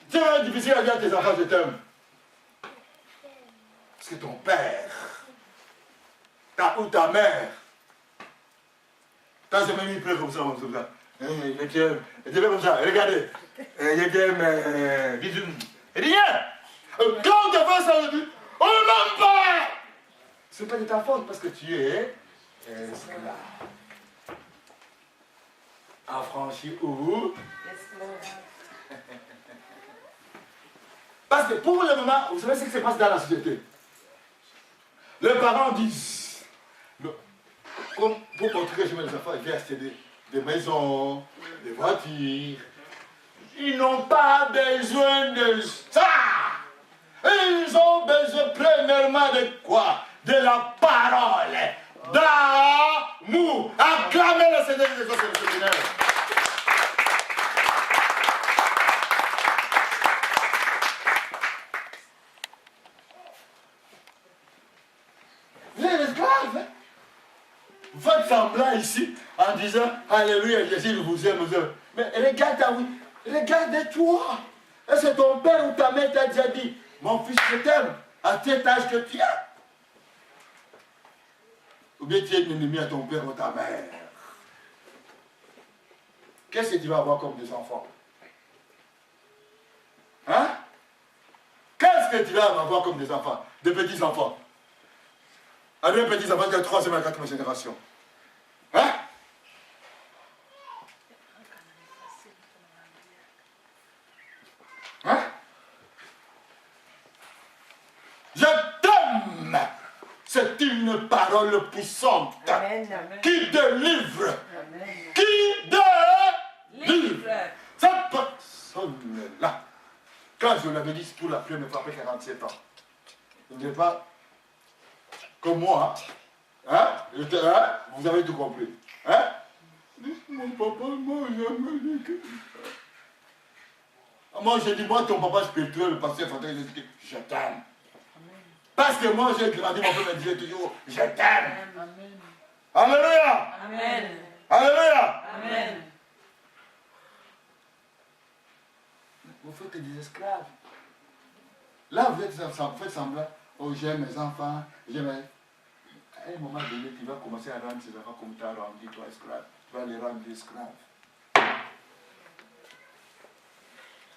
C'est difficile à dire à tes enfants, je t'aime. Parce que ton père, ou ta mère, t'as jamais mis près comme ça, je t'aime. Je t'aime comme ça, regardez. Je t'aime, bisous. Rien. Quand on te fait ça, on dit, on ne m'aime pas. Ce n'est pas de ta faute parce que tu es esclave. Affranchi ou esclave. Parce que pour le moment, vous savez ce qui se passe dans la société. Les parents disent, pour montrer que je mets les enfants, ils viennent acheter des maisons, des voitures. Ils n'ont pas besoin de ça. Ils ont besoin premièrement de quoi? De la parole, d'amour. Acclamez le Seigneur des autres séminaires. Vous êtes esclaves. semblant ici en disant Alléluia, Jésus vous aime. Mais regarde-toi. Est-ce que ton père ou ta mère t'a déjà dit, mon fils, je t'aime, à cet âge que tu as? Ou bien tu es ennemi à ton père ou ta mère? Qu'est-ce que tu vas avoir comme des enfants? Hein? Qu'est-ce que tu vas avoir comme des enfants? Des petits-enfants? À des petits-enfants de la 3e et la 4e génération. Hein? Hein? Je t'aime! C'est une parole puissante. Amen, amen. Qui délivre. Amen. Qui délivre. Cette personne-là, quand je l'avais dit pour la première fois après 47 ans, il n'est pas comme moi. Hein? Vous avez tout compris. Hein? Mon papa, moi, jamais dit que... Moi, j'ai dit, moi, ton papa spirituel, le pasteur Fantastique, il dit, je t'aime. Parce que moi, j'ai grandi, mon père me disait toujours, je t'aime. Amen. Alléluia. Amen. Alléluia. Amen. Vous faites des esclaves. Là, vous faites semblant, oh, j'aime mes enfants, j'aime... À un moment donné, tu vas commencer à rendre ces enfants comme tu as rendu, toi, esclave. Tu vas les rendre esclaves.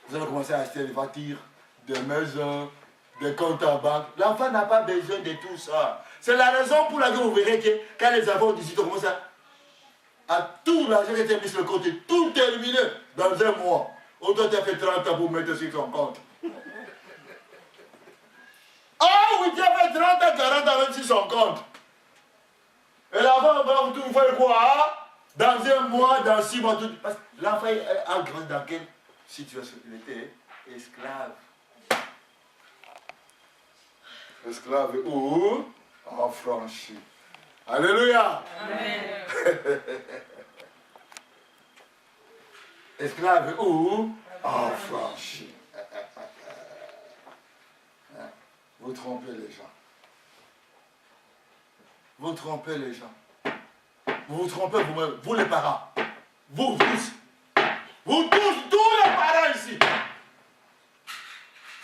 Vous allez commencer à acheter des voitures, des maisons, des comptes en banque. L'enfant n'a pas besoin de tout ça. C'est la raison pour laquelle vous verrez que quand les enfants ont 18 ans, commencent à tout l'argent qui était mis sur le compte, tout terminé dans un mois. Autant tu as fait 30 ans pour mettre sur son compte. Ah oui, tu as fait 30 ans, 40 ans sur son compte. Et l'enfant va tout faire quoi? Dans un mois, dans 6 mois, tout. Parce que l'enfant a grandi dans quelle situation? Il était esclave. Esclave ou affranchi. Alléluia. Amen. Esclave ou affranchi. Vous trompez les gens. Vous trompez les gens. Vous vous trompez vous-même, vous les parents. Vous tous. Vous tous les parents ici.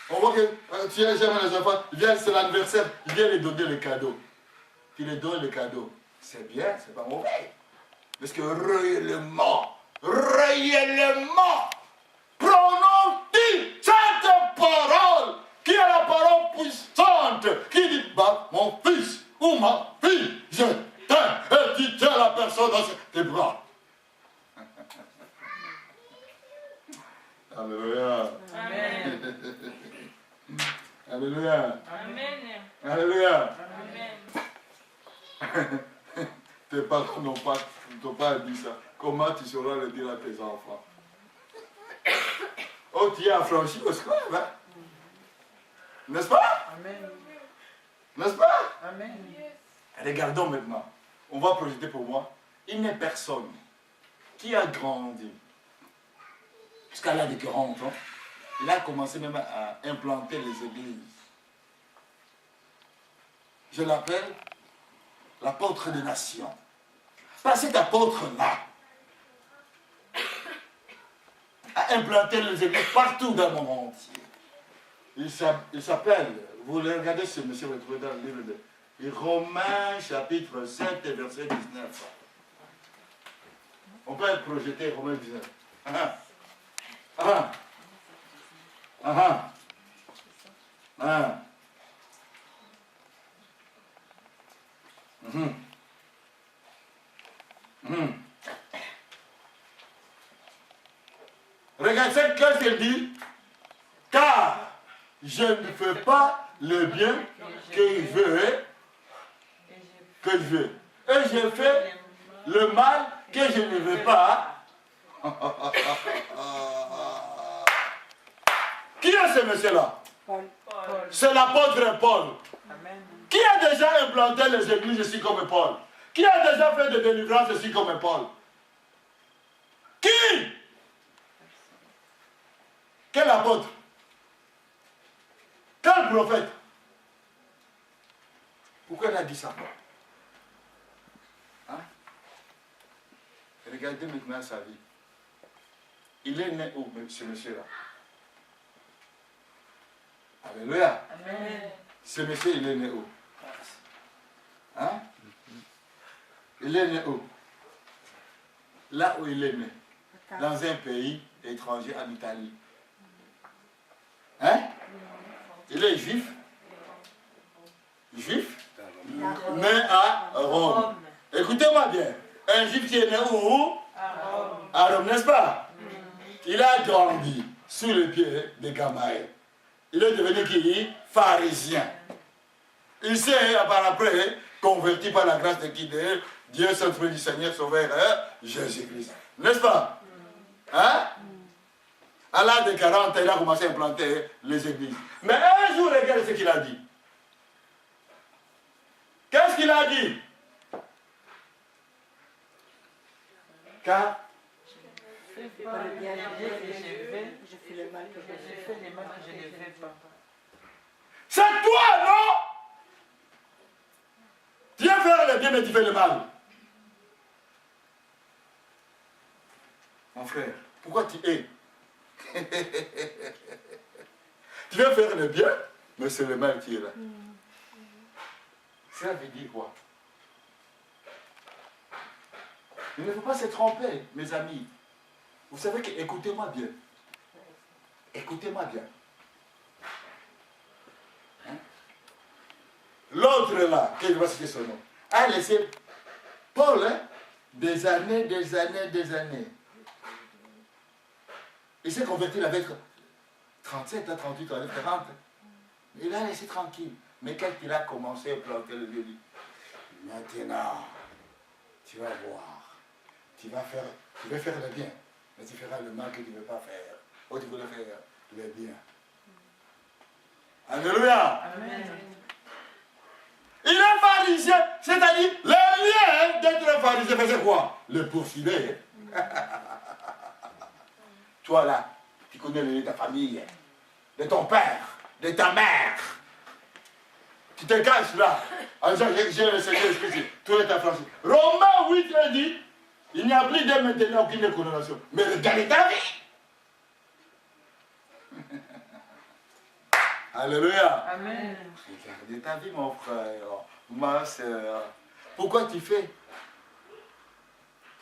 On voit que tu es jamais les enfants, c'est l'anniversaire, viens les donner les cadeaux. Tu les donnes les cadeaux. C'est bien, c'est pas mauvais. Parce que réellement, prononce-t-il cette parole qui est la parole puissante qui dit, bah, mon fils ou ma fille, je t'aime, et tu tiens la personne dans tes bras. Alléluia. Amen. Alléluia. Amen. Alléluia. Amen. Tes parents n'ont pas dit ça. Comment tu sauras le dire à tes enfants? Oh, tu es affranchi au esclave, hein? N'est-ce pas? Amen. N'est-ce pas? Amen. Regardons maintenant. On va projeter pour moi. Il n'est personne qui a grandi jusqu'à l'âge de 40 ans. Il a commencé même à implanter les églises. Je l'appelle l'apôtre des nations. Parce que cet apôtre-là a implanté les églises partout dans le monde entier. Il s'appelle, vous le regardez ce monsieur, vous le trouvez dans le livre de Romains chapitre 7 et verset 19. On peut être projeté Romains 19. Ah ah. Ah ah. Ah. Mhm. Mhm. Regarde cette case qu'elle dit, car je ne fais pas le bien que je veux, et je fais le mal que je ne veux pas. Qui est ce monsieur-là? Paul. C'est l'apôtre Paul. Amen. Qui a déjà implanté les églises ici comme Paul? Qui a déjà fait des délivrances ici comme Paul? Qui? Quel apôtre? Quel prophète? Pourquoi il a dit ça? Hein? Regardez maintenant sa vie. Il est né où, ce monsieur-là? Alléluia. Amen. Ce monsieur, il est né où? Hein? Il est né où? Là où il est né. Dans un pays étranger en Italie. Hein? Il est juif. Juif. Né à Rome. Écoutez-moi bien. Un juif qui est né où? À Rome, n'est-ce pas? Il a grandi sous le pied de Gamaël. Il est devenu qui? Pharisien. Il s'est par après converti par la grâce de qui? De Dieu, Saint-Esprit du Seigneur, Sauveur, Jésus-Christ. N'est-ce pas? Hein? À l'âge de 40 ans, il a commencé à implanter les églises. Mais un jour, regardez ce qu'il a dit. Qu'est-ce qu'il a dit? Car Je fais le bien que je vais, je fais le mal que je ne fais pas. c'est toi, non? Tu viens faire le bien, mais tu fais le mal. Mon frère, pourquoi tu es? Tu viens faire le bien, mais c'est le mal qui est là. Ça veut dire quoi? Il ne faut pas se tromper, mes amis. Vous savez que, écoutez-moi bien. Écoutez-moi bien. Hein? L'autre là, que je vais citer son nom, a laissé Paul des années. Il s'est converti, il avait 37 ans, 38 ans, 40. Il l'a laissé tranquille. Mais quand il a commencé à planter le Dieu, dit, maintenant, tu vas voir. Tu vas faire le bien, mais tu feras le mal que tu ne veux pas faire. Ou tu voulais faire le bien. Alléluia. Amen. Il est pharisien, c'est-à-dire le lien d'être pharisien faisait quoi? Le poursuivait. Toi là, tu connais le lien de ta famille, de ton père, de ta mère. Tu te caches là, en disant j'ai le Seigneur Jésus, tout est affranchi. Romains 8 dit, il n'y a plus de maintenant aucune condamnation. Mais regardez ta vie. Alléluia. Amen. Regardez ta vie, mon frère, ma soeur. Pourquoi tu fais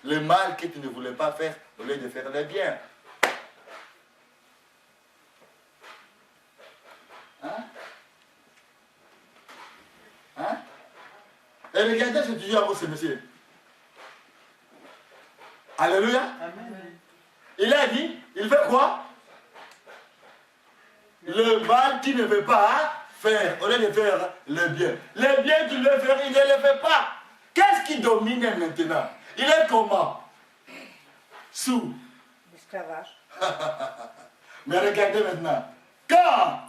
le mal que tu ne voulais pas faire au lieu de faire le bien? Hein? Hein? Et regardez ce que Dieu a pour ce monsieur. Alléluia. Amen. Il a dit, il fait quoi? Le mal qu'il ne veut pas faire, au lieu de faire le bien. Le bien qu'il veut faire, il ne le fait pas. Qu'est-ce qui domine maintenant? Il est comment? Sous. L'esclavage. Mais regardez maintenant. Quand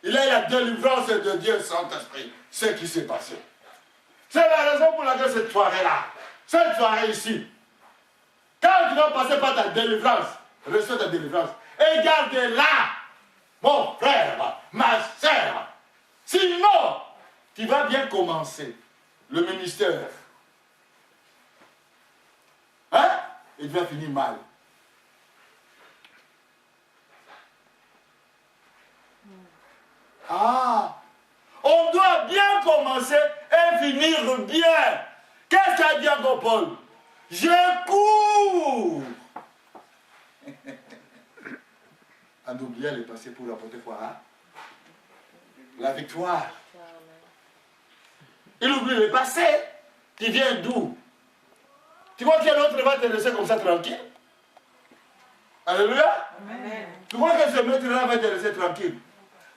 il a la délivrance de Dieu Saint-Esprit, ce qui s'est passé. C'est la raison pour laquelle cette soirée-là, cette soirée ici, quand tu vas passer par ta délivrance, reçois ta délivrance, et garde-la, mon frère, ma soeur. Sinon, tu vas bien commencer le ministère. Hein? Et tu vas finir mal. Ah! On doit bien commencer et finir bien. Qu'est-ce qu'a dit encore Paul? Je cours. En oubliant le passé pour apporter quoi? Hein? La victoire. Il oublie le passé. Tu viens d'où? Tu crois qu'un autre va te laisser comme ça tranquille? Alléluia. Amen. Tu crois que ce maître-là va te laisser tranquille?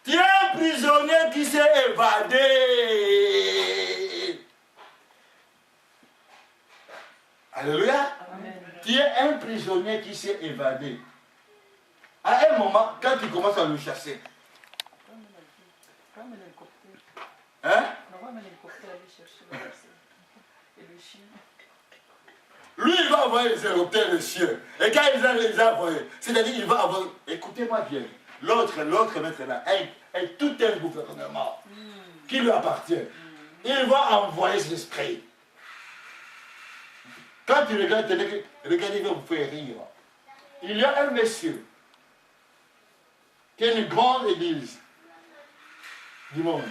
Tu es un prisonnier qui s'est évadé. Alléluia. Amen. Tu es un prisonnier qui s'est évadé. À un moment, quand tu commences à le chasser, Comme l'hélicoptère. hein? On va l'hélicoptère aller chercher le verset. Et le chien. Lui, il va envoyer les hélicoptères des cieux. Et quand il les a envoyés, c'est-à-dire qu'il va envoyer. Écoutez-moi bien. L'autre maître là, est tout un gouvernement qui lui appartient. Il va envoyer ses esprits. Quand tu regardes, regardez, il va vous faire rire. Il y a un monsieur qui a une grande église du monde,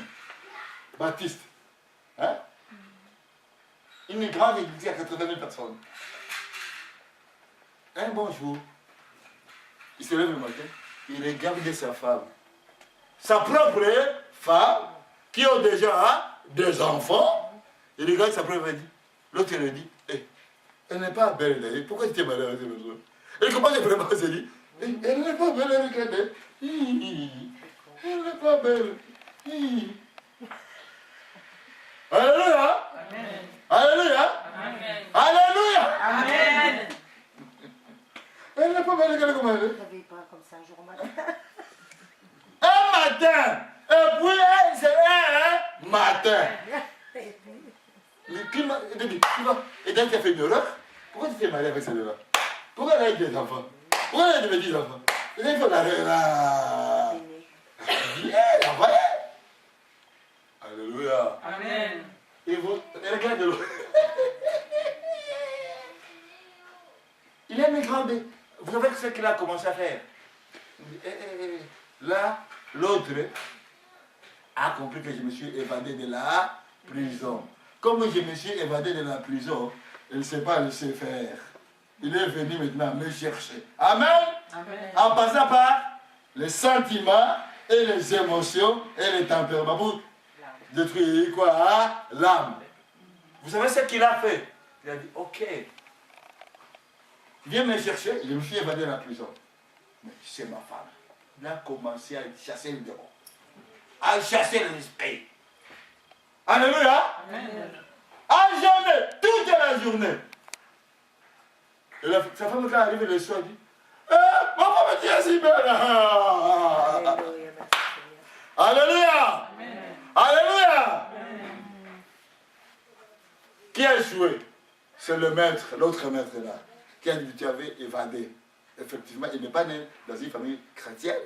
baptiste. Hein? Une grande église à 80 000 personnes. Un bon jour, il se lève le matin, il regarde sa femme. Sa propre femme, qui a déjà des enfants, il regarde sa propre femme. L'autre lui dit, hey, elle n'est pas belle d'ailleurs, pourquoi tu t'es mariée avec cette personne? Et comment j'ai vraiment se dit, elle n'est pas belle, regardez. Elle n'est pas belle. Alléluia. Amen. Alléluia. Amen. Alléluia. Amen. Elle n'est pas belle, regardez comment elle est. Vous n'avez pas comme ça un jour au matin. Un matin, et puis c'est un matin. Il dit, et donc tu as fait une erreur. Pourquoi tu t'es marié avec celle-là? Pourquoi elle a eu des enfants? Pourquoi elle a eu des petits enfants? Il faut l'arrêter là. Viens, envoyez. Alléluia. Amen. Et vous, regardez l'autre. Il a une grande. Vous savez ce qu'il a commencé à faire? Là, l'autre a compris que je me suis évadé de la prison. Comme je me suis évadé de la prison, il ne s'est pas laissé faire. Il est venu maintenant me chercher. Amen. Amen. En passant par les sentiments et les émotions et les tempéraments pour détruire quoi, hein? L'âme. Vous savez ce qu'il a fait? Il a dit, ok, viens me chercher, je me suis évadé de la prison. Mais c'est ma femme. Il a commencé à chasser le démon, à chasser l'esprit. Alléluia. Amen. À jamais, toute la journée. Et sa femme, quand elle arrive le soir, dit, ma femme est si belle. Alléluia. Merci Seigneur. Alléluia. Amen. Alléluia. Amen. Qui a échoué? C'est le maître, l'autre maître là, qui a dit, tu avais évadé. Effectivement, il n'est pas né dans une famille chrétienne,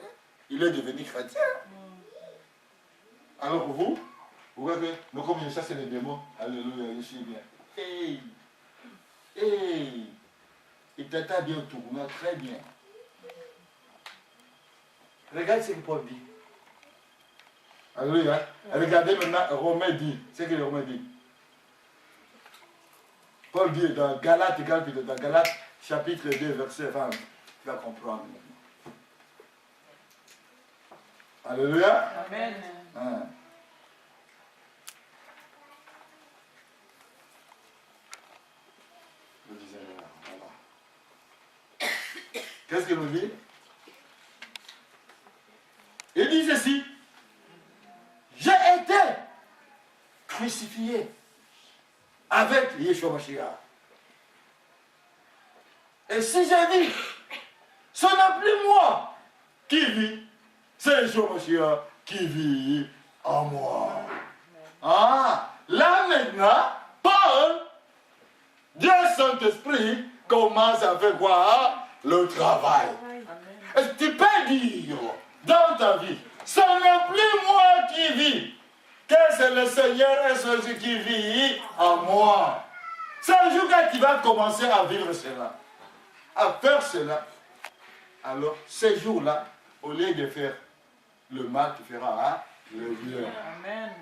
il est devenu chrétien. Alors vous voyez, mais comme je chasse les démons, alléluia, je suis bien. Hey, hey, il t'attend bien tournant, très bien. Regarde ce que Paul dit. Alléluia. Regardez maintenant Romain dit, c'est ce que Romain dit. Paul dit dans Galates, dans Galates, chapitre 2, verset 20. Tu vas comprendre maintenant. Alléluia. Amen. Hein. Je disais, voilà. Qu'est-ce qu'il nous dit? Il dit ceci. J'ai été crucifié avec Yeshua Mashiach. Et si je vis, ce n'est plus moi qui vis, c'est Yeshua Mashiach qui vit en moi. Ah, là maintenant, Paul, Dieu Saint-Esprit, commence à faire quoi? Le travail. Est-ce que tu peux dire dans ta vie, ce n'est plus moi qui vis, que c'est le Seigneur et celui qui vit en moi. C'est un jour que tu vas commencer à vivre cela, à faire cela. Alors, ce jour-là, au lieu de faire le mal, tu feras le bien. Amen.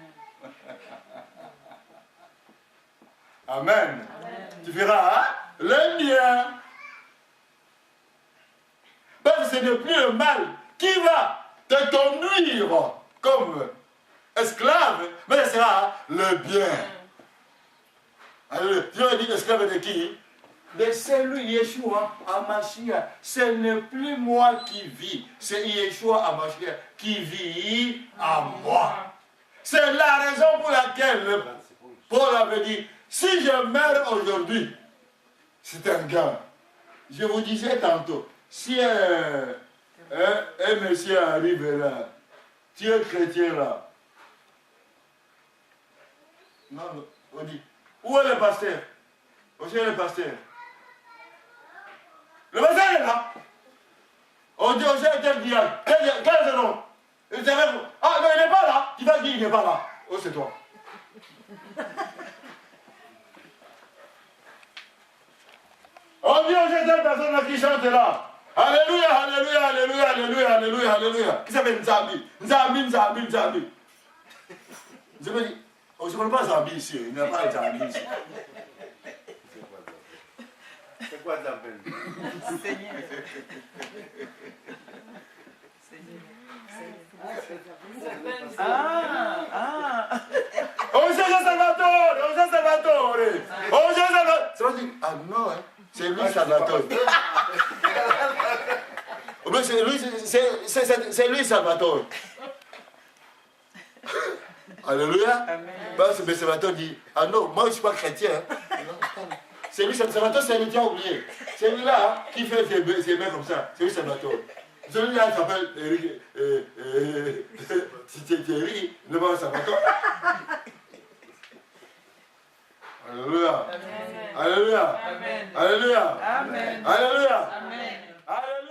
Amen. Amen. Tu feras le bien. Parce que ce n'est plus le mal qui va te conduire comme esclave, mais ce sera le bien. Alors, Dieu a dit esclave de qui? De celui Yeshua Hamashiach. Ce n'est plus moi qui vis, c'est Yeshua Hamashiach qui vit en moi. C'est la raison pour laquelle Paul avait dit, si je meurs aujourd'hui, c'est un gain. Je vous disais tantôt, si un monsieur arrive là, tu es chrétien là. Non, on dit, où est le pasteur? Où est le pasteur? Le pasteur est là. On dit, on est tel diable. Quel est le nom? Ah non, il n'est pas là. Tu vas dire, il n'est pas là. Oh, c'est toi. On dit aux jeunes personnes qui chantent là. Alléluia, alléluia, alléluia, alléluia, alléluia, alléluia. Qui s'appelle Nzambi? Nzambi, Nzambi, Nzambi. Je me dis, on ne connaît pas Nzambi ici. Il n'y a pas Nzambi ici. C'est quoi Nzambi? Seigneur. Oh Jésus Salvatore, oh Jésus Salvatore, oh Jésus Salvatore. Ça veut dire, ah non, hein, c'est lui Salvatore. C'est lui Salvatore. Alléluia. Parce que Salvatore dit, ah non, moi je ne suis pas chrétien. C'est lui Salvatore, c'est lui qui a oublié. C'est lui-là qui fait ses mains comme ça. C'est lui Salvatore. Celui-là s'appelle Thierry, le bon Salvatore. Alléluia. Alléluia. Alléluia. Alléluia. Alléluia.